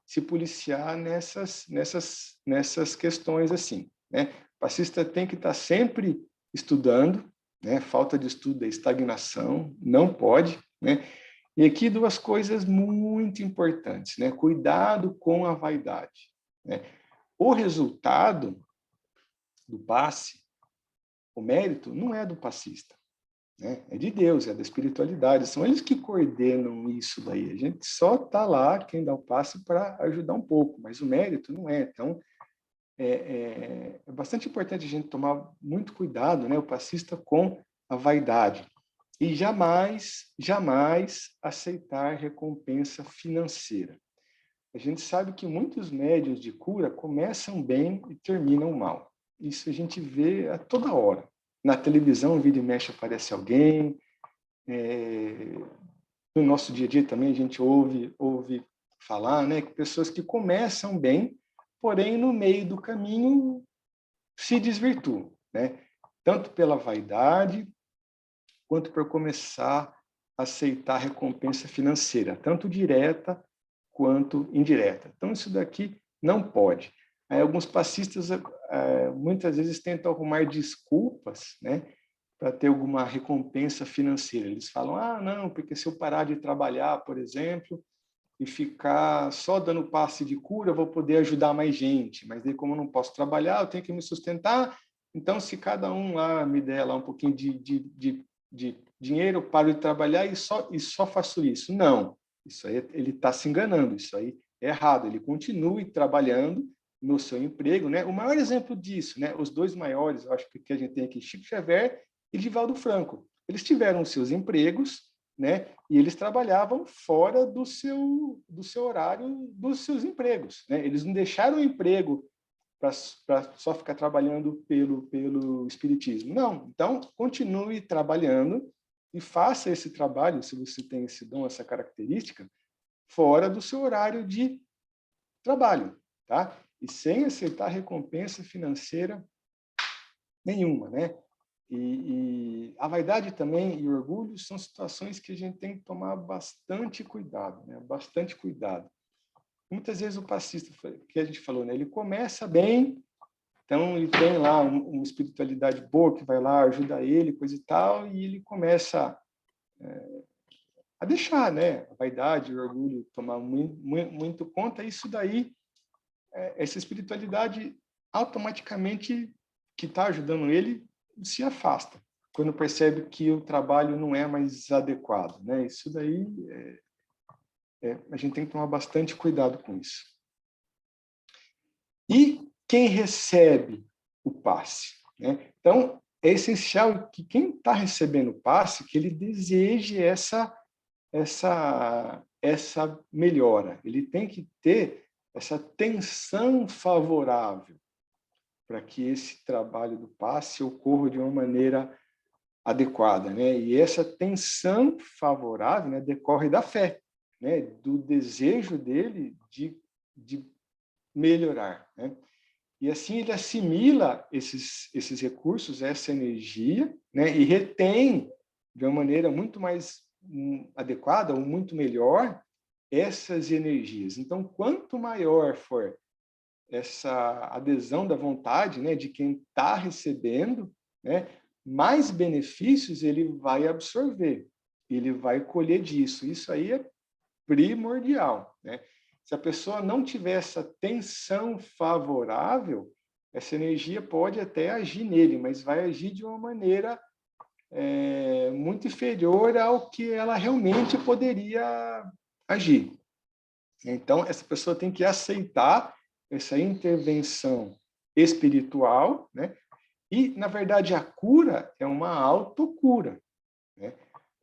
se policiar nessas questões, assim, né? O passista tem que estar sempre estudando, né? Falta de estudo é estagnação, não pode, né? E aqui duas coisas muito importantes, né? Cuidado com a vaidade, né? O resultado do passe, o mérito, não é do passista, né? É de Deus, é da espiritualidade. São eles que coordenam isso daí. A gente só está lá, quem dá o passe, para ajudar um pouco, mas o mérito não é. Então, é bastante importante a gente tomar muito cuidado, né? O passista com a vaidade. E jamais, jamais aceitar recompensa financeira. A gente sabe que muitos médiuns de cura começam bem e terminam mal. Isso a gente vê a toda hora. Na televisão, vira e mexe, aparece alguém. No nosso dia a dia também a gente ouve falar, né, que pessoas que começam bem, porém no meio do caminho se desvirtuam, né? Tanto pela vaidade, quanto por começar a aceitar recompensa financeira, tanto direta quanto indireta. Então, isso daqui não pode. Aí, alguns passistas muitas vezes tentam arrumar desculpas, né, para ter alguma recompensa financeira. Eles falam, não, porque se eu parar de trabalhar, por exemplo, e ficar só dando passe de cura, eu vou poder ajudar mais gente. Mas daí, como eu não posso trabalhar, eu tenho que me sustentar. Então, se cada um lá me der lá um pouquinho de dinheiro, eu paro de trabalhar e só faço isso. Não, isso aí ele está se enganando, isso aí é errado. Ele continue trabalhando no seu emprego, né? O maior exemplo disso, né? Os dois maiores, eu acho que a gente tem aqui, Chico Xavier e Divaldo Franco. Eles tiveram seus empregos, né? E eles trabalhavam fora do seu horário dos seus empregos, né? Eles não deixaram o emprego para só ficar trabalhando pelo espiritismo. Não, então continue trabalhando e faça esse trabalho, se você tem esse dom, essa característica, fora do seu horário de trabalho, tá? E sem aceitar recompensa financeira nenhuma, né? E a vaidade também e o orgulho são situações que a gente tem que tomar bastante cuidado, né? Bastante cuidado. Muitas vezes o passista, que a gente falou, né? Ele começa bem, então ele tem lá uma espiritualidade boa que vai lá, ajuda ele, coisa e tal, e ele começa a deixar, né? A vaidade, o orgulho tomar muito conta. Isso daí, essa espiritualidade automaticamente que está ajudando ele se afasta quando percebe que o trabalho não é mais adequado, né? Isso daí a gente tem que tomar bastante cuidado com isso. E quem recebe o passe, né? Então, é essencial que quem está recebendo o passe, que ele deseje essa melhora. Ele tem que ter essa tensão favorável para que esse trabalho do passe ocorra de uma maneira adequada, né? E essa tensão favorável, né, decorre da fé, né, do desejo dele de melhorar, né? E assim ele assimila esses recursos, essa energia, né, e retém de uma maneira muito mais adequada ou muito melhor essas energias. Então, quanto maior for essa adesão da vontade, né, de quem está recebendo, né, mais benefícios ele vai absorver, ele vai colher disso. Isso aí é primordial, né? Se a pessoa não tiver essa tensão favorável, essa energia pode até agir nele, mas vai agir de uma maneira muito inferior ao que ela realmente poderia agir. Então, essa pessoa tem que aceitar essa intervenção espiritual, né? E, na verdade, a cura é uma autocura, né?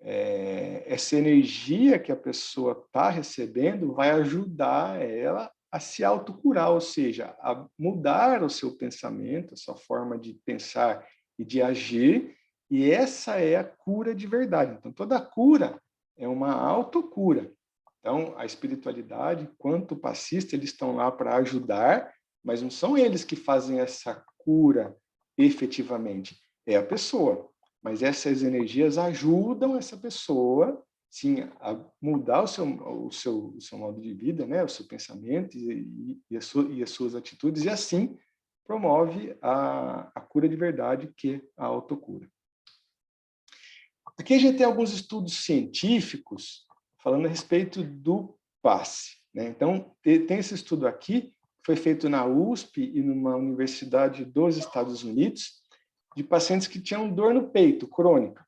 Essa energia que a pessoa está recebendo vai ajudar ela a se autocurar, ou seja, a mudar o seu pensamento, a sua forma de pensar e de agir, e essa é a cura de verdade. Então, toda cura é uma autocura. Então, a espiritualidade, quanto o passista, eles estão lá para ajudar, mas não são eles que fazem essa cura efetivamente, é a pessoa. Mas essas energias ajudam essa pessoa, sim, a mudar o seu modo de vida, né? O seu pensamento e as suas atitudes, e assim promove a cura de verdade, que é a autocura. Aqui a gente tem alguns estudos científicos falando a respeito do passe, né? Então, tem esse estudo aqui, foi feito na USP e numa universidade dos Estados Unidos, de pacientes que tinham dor no peito, crônica.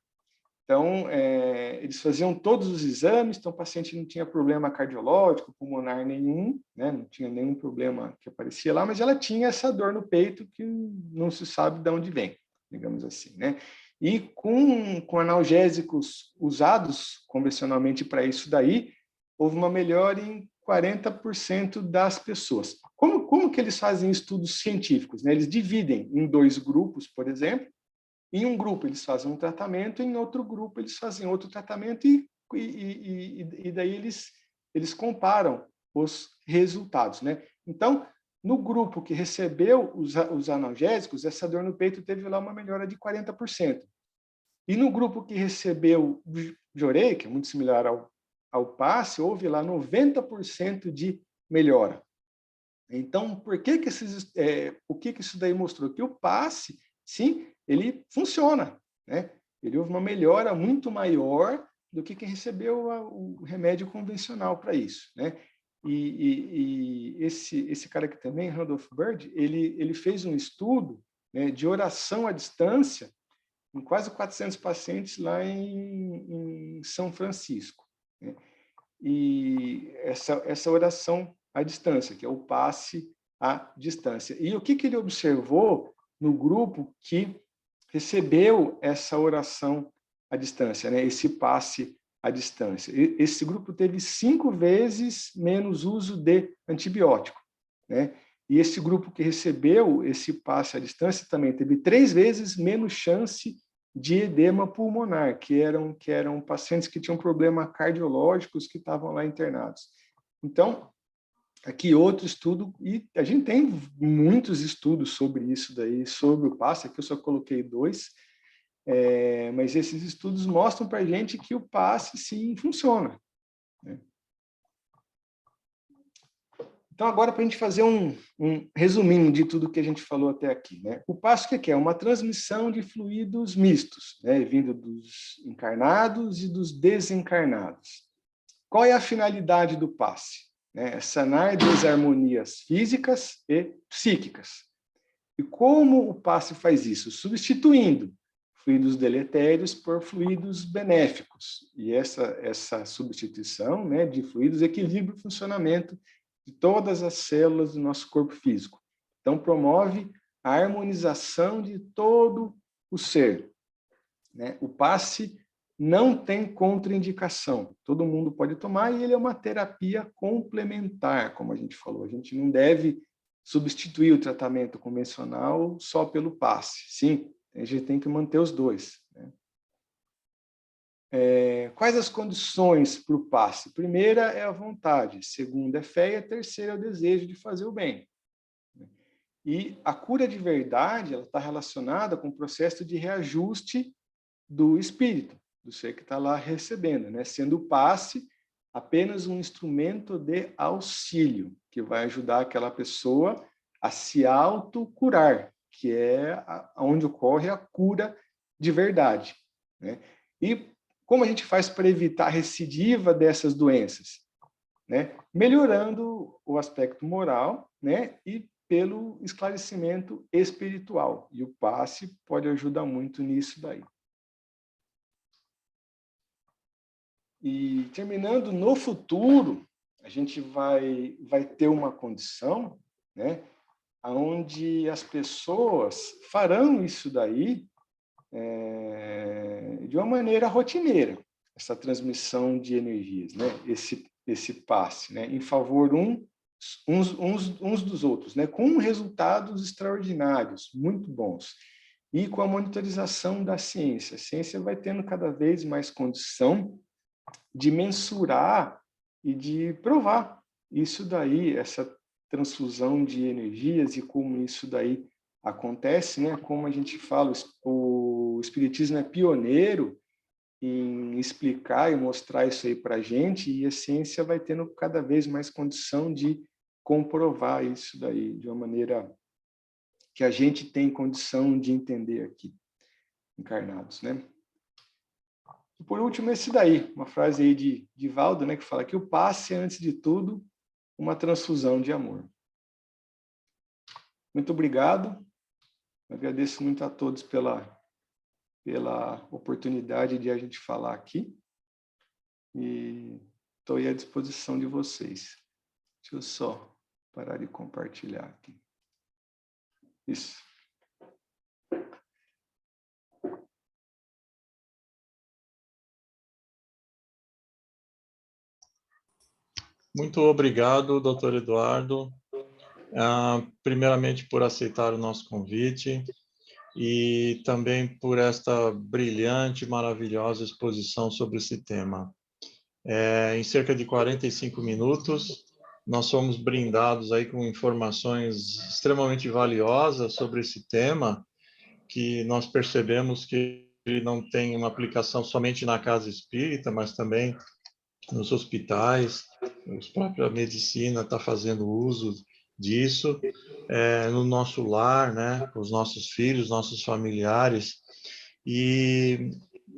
Então, eles faziam todos os exames, então o paciente não tinha problema cardiológico, pulmonar nenhum, né? Não tinha nenhum problema que aparecia lá, mas ela tinha essa dor no peito que não se sabe de onde vem, digamos assim, né? E com analgésicos usados convencionalmente para isso daí, houve uma melhora em 40% das pessoas. Como que eles fazem estudos científicos, né? Eles dividem em 2 grupos, por exemplo. Em um grupo eles fazem um tratamento, em outro grupo eles fazem outro tratamento e daí eles comparam os resultados, né? Então, no grupo que recebeu os analgésicos, essa dor no peito teve lá uma melhora de 40%. E no grupo que recebeu o Jorei, que é muito similar ao passe, houve lá 90% de melhora. Então, o que isso daí mostrou? Que o passe, sim, ele funciona, né? Ele houve uma melhora muito maior do que quem recebeu o remédio convencional para isso, né? E esse cara aqui também, Randolph Bird, ele fez um estudo, né, de oração à distância em quase 400 pacientes lá em São Francisco, né? E essa oração à distância, que é o passe à distância. E o que ele observou no grupo que recebeu essa oração à distância, né? Esse passe à distância? Esse grupo teve 5 vezes menos uso de antibiótico, né? E esse grupo que recebeu esse passe à distância também teve 3 vezes menos chance de edema pulmonar, que eram pacientes que tinham problemas cardiológicos que estavam lá internados. Então, aqui outro estudo, e a gente tem muitos estudos sobre isso daí, sobre o passe, aqui eu só coloquei 2, mas esses estudos mostram para a gente que o passe, sim, funciona, né? Então, agora, para a gente fazer um resuminho de tudo que a gente falou até aqui, né? O passe, o que é? Uma transmissão de fluidos mistos, né? Vindo dos encarnados e dos desencarnados. Qual é a finalidade do passe? É sanar desarmonias físicas e psíquicas. E como o passe faz isso? Substituindo fluidos deletérios por fluidos benéficos. E essa substituição, né, de fluidos equilibra o funcionamento de todas as células do nosso corpo físico. Então, promove a harmonização de todo o ser, né? O passe não tem contraindicação. Todo mundo pode tomar e ele é uma terapia complementar, como a gente falou. A gente não deve substituir o tratamento convencional só pelo passe. Sim, a gente tem que manter os 2, né? Quais as condições para o passe? Primeira é a vontade, segunda é fé e a terceira é o desejo de fazer o bem. E a cura de verdade ela está relacionada com o processo de reajuste do espírito, do ser que está lá recebendo, né? Sendo o passe apenas um instrumento de auxílio, que vai ajudar aquela pessoa a se autocurar, que é onde ocorre a cura de verdade, né? E como a gente faz para evitar a recidiva dessas doenças, né? Melhorando o aspecto moral, né? E pelo esclarecimento espiritual. E o passe pode ajudar muito nisso daí. E terminando, no futuro, a gente vai ter uma condição, né? Onde as pessoas farão isso daí de uma maneira rotineira, essa transmissão de energias, né? Esse passe, né? Em favor uns dos outros, né? Com resultados extraordinários, muito bons. E com a monitorização da ciência. A ciência vai tendo cada vez mais condição de mensurar e de provar isso daí, essa transfusão de energias e como isso daí acontece, né? Como a gente fala, o Espiritismo é pioneiro em explicar e mostrar isso aí para a gente, e a ciência vai tendo cada vez mais condição de comprovar isso daí de uma maneira que a gente tem condição de entender aqui, encarnados, né? Por último, esse daí, uma frase aí de Valdo, né, que fala que o passe é, antes de tudo, uma transfusão de amor. Muito obrigado. Agradeço muito a todos pela oportunidade de a gente falar aqui. E estou aí à disposição de vocês. Deixa eu só parar de compartilhar aqui. Isso. Muito obrigado, doutor Eduardo, primeiramente por aceitar o nosso convite e também por esta brilhante, maravilhosa exposição sobre esse tema. Em cerca de 45 minutos, nós somos brindados aí com informações extremamente valiosas sobre esse tema, que nós percebemos que ele não tem uma aplicação somente na casa espírita, mas também nos hospitais, a própria medicina está fazendo uso disso, no nosso lar, né, com os nossos filhos, nossos familiares, e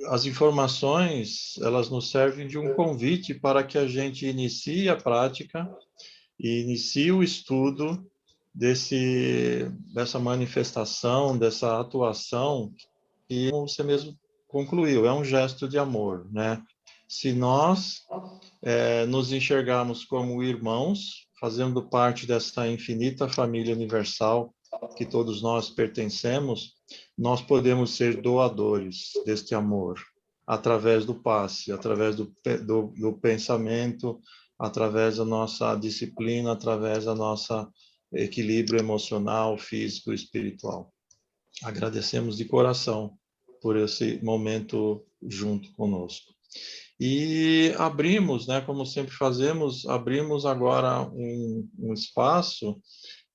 as informações, elas nos servem de um convite para que a gente inicie a prática e inicie o estudo dessa manifestação, dessa atuação que você mesmo concluiu, é um gesto de amor, né? Se nós nos enxergarmos como irmãos, fazendo parte dessa infinita família universal que todos nós pertencemos, nós podemos ser doadores deste amor, através do passe, através do pensamento, através da nossa disciplina, através da nossa equilíbrio emocional, físico e espiritual. Agradecemos de coração por esse momento junto conosco. E abrimos, né, como sempre fazemos, abrimos agora um espaço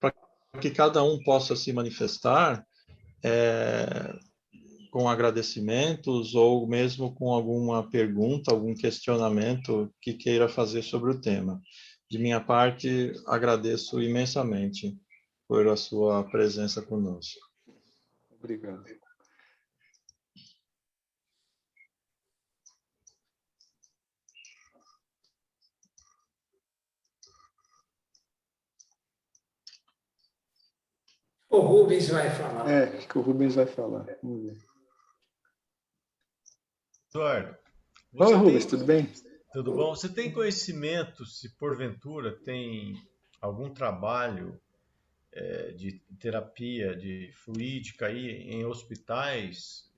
para que cada um possa se manifestar com agradecimentos ou mesmo com alguma pergunta, algum questionamento que queira fazer sobre o tema. De minha parte, agradeço imensamente por a sua presença conosco. Obrigado. O Rubens vai falar. Acho que o Rubens vai falar. Vamos ver. Eduardo, Oi, Rubens, tudo bem? Tudo bom? Você tem conhecimento, se porventura tem algum trabalho de terapia de fluídica aí em hospitais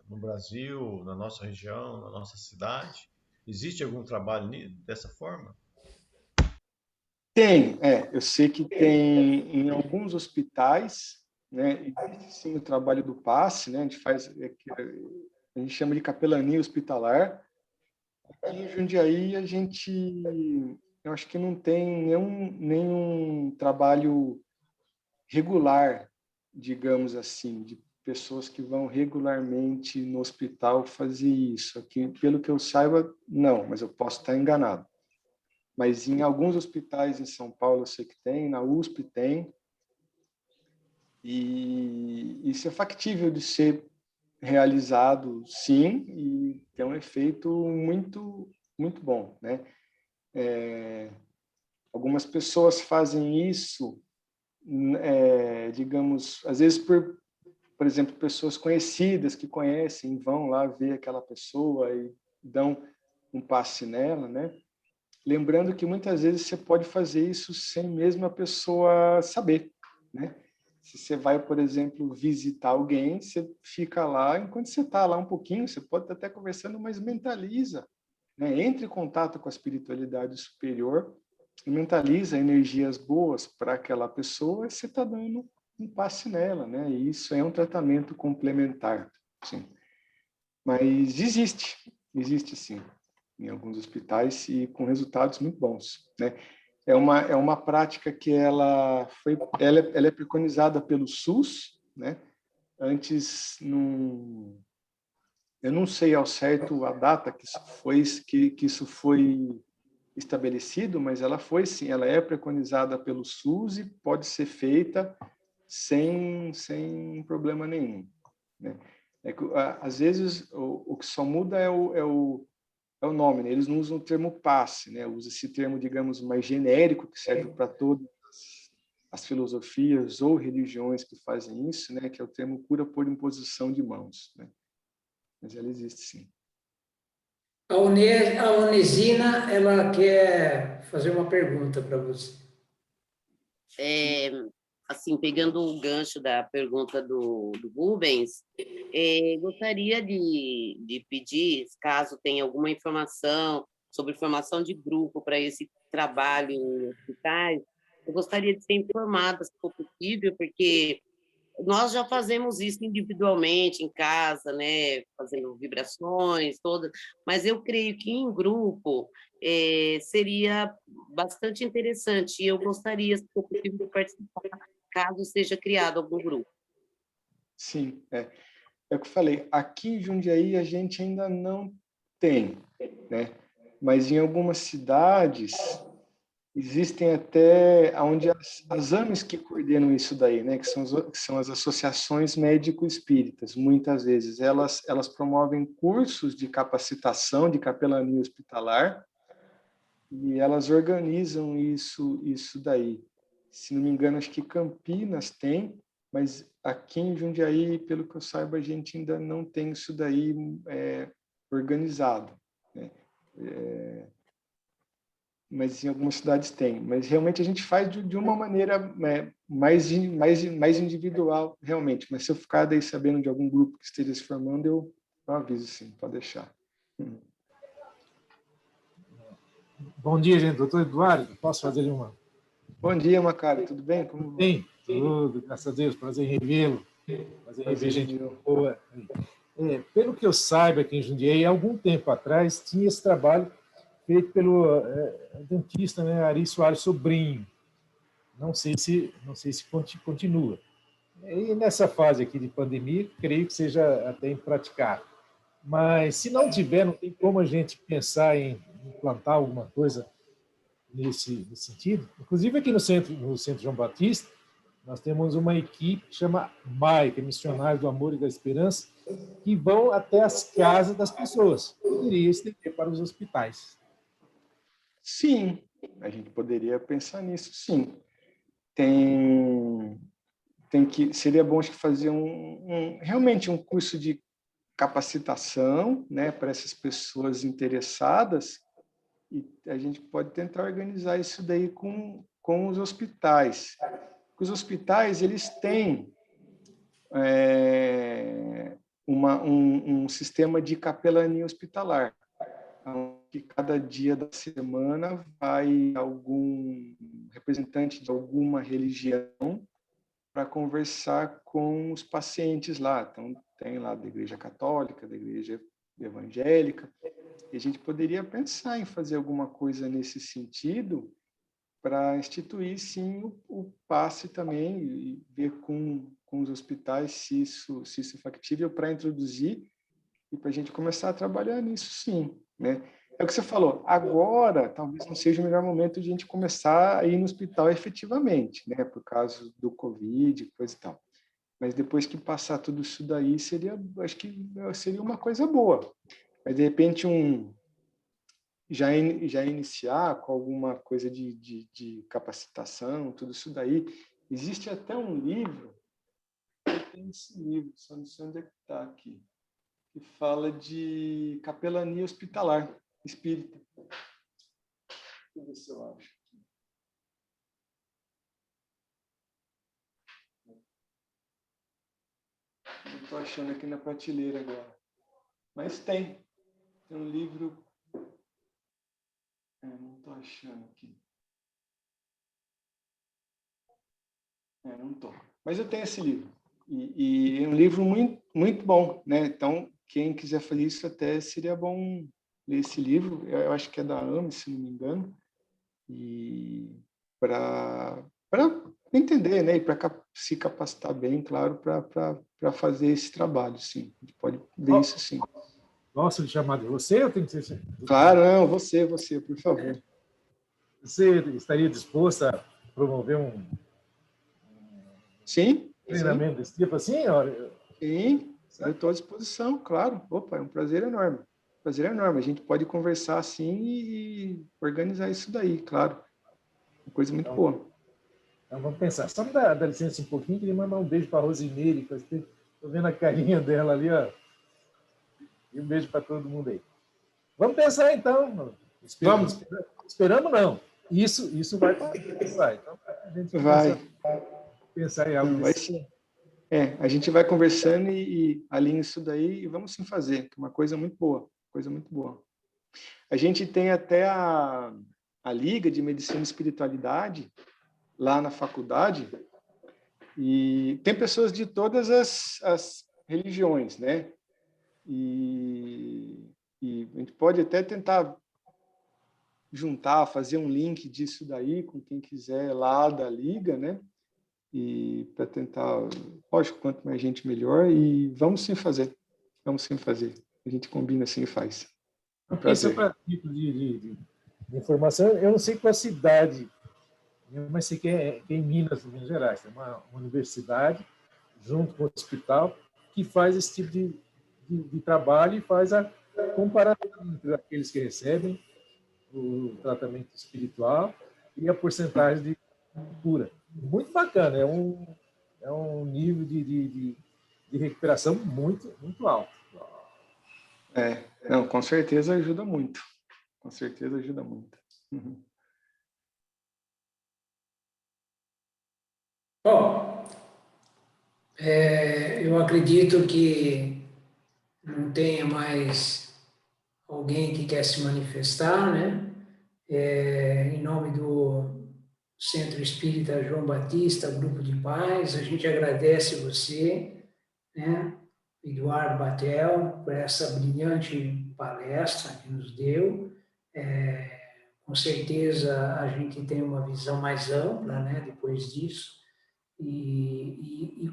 no Brasil, na nossa região, na nossa cidade? Existe algum trabalho dessa forma? Tem, eu sei que tem em alguns hospitais, né, existe sim o trabalho do passe, né, a gente faz, a gente chama de capelania hospitalar. Aqui em Jundiaí eu acho que não tem nenhum trabalho regular, digamos assim, de pessoas que vão regularmente no hospital fazer isso. Aqui, pelo que eu saiba, não, mas eu posso estar enganado. Mas em alguns hospitais em São Paulo eu sei que tem, na USP tem, e isso é factível de ser realizado, sim, e tem um efeito muito, muito bom, né? Algumas pessoas fazem isso, digamos, às vezes por exemplo, pessoas conhecidas que conhecem, vão lá ver aquela pessoa e dão um passe nela, né? Lembrando que muitas vezes você pode fazer isso sem mesmo a pessoa saber, né? Se você vai, por exemplo, visitar alguém, você fica lá, enquanto você está lá um pouquinho, você pode estar até conversando, mas mentaliza, né? Entre em contato com a espiritualidade superior e mentaliza energias boas para aquela pessoa, e você está dando um passe nela, né? E isso é um tratamento complementar, sim. Mas existe sim, em alguns hospitais e com resultados muito bons, né? É uma prática que ela é preconizada pelo SUS, né? Antes, eu não sei ao certo a data que isso foi estabelecido, mas ela foi sim, ela é preconizada pelo SUS e pode ser feita sem problema nenhum, né? Às vezes, o que só muda é o nome, né? Eles não usam o termo passe, né? Usa esse termo, digamos, mais genérico, que serve para todas as filosofias ou religiões que fazem isso, né? Que é o termo cura por imposição de mãos, né? Mas ela existe, sim. A Onesina, ela quer fazer uma pergunta para você. Assim, pegando o gancho da pergunta do Rubens, gostaria de pedir, caso tenha alguma informação sobre formação de grupo para esse trabalho em hospitais, eu gostaria de ser informada, se for possível, porque nós já fazemos isso individualmente em casa, né, fazendo vibrações todas, mas eu creio que em grupo seria bastante interessante e eu gostaria, se for possível, de participar, caso seja criado algum grupo. Sim, é o que eu falei. Aqui em Jundiaí a gente ainda não tem, né? Mas em algumas cidades existem até onde as AMES que coordenam isso daí, né, que são as associações médico-espíritas. Muitas vezes elas promovem cursos de capacitação de capelania hospitalar e elas organizam isso daí. Se não me engano, acho que Campinas tem, mas aqui em Jundiaí, pelo que eu saiba, a gente ainda não tem isso daí organizado, né? Mas em algumas cidades tem. Mas realmente a gente faz de uma maneira mais individual, realmente. Mas se eu ficar daí sabendo de algum grupo que esteja se formando, eu aviso, sim, pode deixar. Bom dia, gente. Doutor Eduardo, posso fazer uma? Bom dia, Macário. Tudo bem? Como vai? Bem, tudo, graças a Deus. Prazer em revê-lo. Prazer em rever gente boa. Pelo que eu saiba, aqui em Jundiaí, há algum tempo atrás, tinha esse trabalho feito pelo dentista, né, Ari Soares Sobrinho. Não sei se continua. E nessa fase aqui de pandemia, creio que seja até impraticável. Mas se não tiver, não tem como a gente pensar em implantar alguma coisa nesse sentido. Inclusive aqui no centro João Batista, nós temos uma equipe que chama MAI, que é Missionários do Amor e da Esperança, que vão até as casas das pessoas. Poderia estender para os hospitais. Sim, a gente poderia pensar nisso, sim. Seria bom fazer realmente um curso de capacitação, né, para essas pessoas interessadas, e a gente pode tentar organizar isso daí com os hospitais. Os hospitais, eles têm um sistema de capelania hospitalar, que cada dia da semana vai algum representante de alguma religião para conversar com os pacientes lá. Então, tem lá da Igreja Católica, da Igreja Evangélica, e a gente poderia pensar em fazer alguma coisa nesse sentido para instituir, sim, o passe também e ver com os hospitais se isso é factível para introduzir e para a gente começar a trabalhar nisso, sim, né? É o que você falou, agora talvez não seja o melhor momento de a gente começar a ir no hospital efetivamente, né? Por causa do Covid, coisa e tal. Mas depois que passar tudo isso daí, acho que seria uma coisa boa. Mas, de repente, já iniciar com alguma coisa de capacitação, tudo isso daí. Existe até um livro, eu tenho esse livro, só não sei onde é que está aqui, que fala de capelania hospitalar espírita. Deixa eu ver se eu acho. Não estou achando aqui na prateleira agora. Mas tem um livro. Não estou achando aqui. Não estou. Mas eu tenho esse livro. E é um livro muito, muito bom, né? Então, quem quiser fazer isso, até seria bom ler esse livro. Eu acho que é da AME, se não me engano. E para entender, né? E para se capacitar bem, claro, para fazer esse trabalho, sim. A gente pode ver isso, sim. Posso lhe chamar de você ou tem que ser... Claro, não, você, por favor. Você estaria disposto a promover Sim. treinamento desse tipo assim? Sim, Eu estou à disposição, claro. Opa, é um prazer enorme. Prazer enorme. A gente pode conversar assim e organizar isso daí, claro. Uma coisa muito boa. Então vamos pensar. Só me dá licença um pouquinho, queria mandar um beijo para a Rosimeire, que estou vendo a carinha dela ali, ó. E um beijo para todo mundo aí. Vamos pensar então. Esperamos não. Isso vai passar. Então a gente vai pensar em algo vai sim. A gente vai conversando e alinha isso daí e vamos sim fazer, que é uma coisa muito boa, coisa muito boa. A gente tem até a Liga de Medicina e Espiritualidade lá na faculdade e tem pessoas de todas as religiões, né? E a gente pode até tentar juntar, fazer um link disso daí com quem quiser lá da Liga, né? E para tentar, lógico, quanto mais gente melhor, e vamos sim fazer. A gente combina assim e faz. É um prazer. Só para tipo de informação, eu não sei qual é a cidade, mas sei que é em Minas Gerais. Tem uma universidade, junto com o hospital, que faz esse tipo de trabalho e faz a comparação entre aqueles que recebem o tratamento espiritual e a porcentagem de cura. Muito bacana, é um nível de recuperação muito alto. Não, com certeza ajuda muito. Com certeza ajuda muito. Bom, eu acredito que não tenha mais alguém que quer se manifestar, né? Em nome do Centro Espírita João Batista, Grupo de Paz, a gente agradece você, né, Eduardo Batel, por essa brilhante palestra que nos deu. Com certeza a gente tem uma visão mais ampla, né, depois disso, e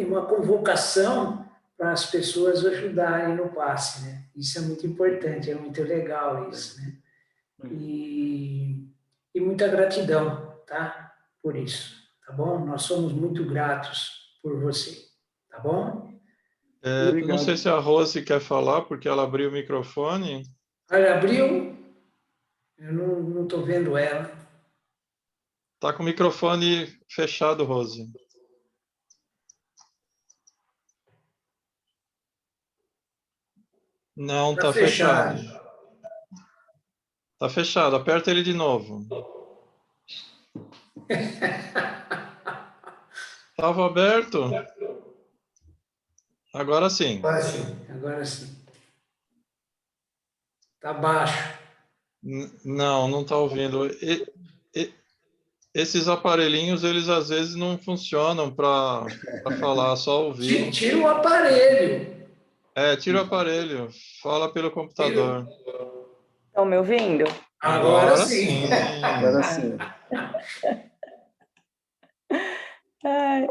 uma convocação para as pessoas ajudarem no passe, né? Isso é muito importante, é muito legal isso, né? E muita gratidão, tá? Por isso, tá bom? Nós somos muito gratos por você, tá bom? Não sei se a Rose quer falar, porque ela abriu o microfone. Ela abriu? Eu não estou vendo ela. Está com o microfone fechado, Rose. Não, está fechado. Está fechado. Aperta ele de novo. Estava aberto. Agora sim. Agora sim. Está baixo. Não está ouvindo. Esses aparelhinhos, eles às vezes não funcionam para falar, só ouvir. Tira o aparelho. Tira o aparelho. Fala pelo computador. Estão me ouvindo? Agora sim. Agora sim. Ai.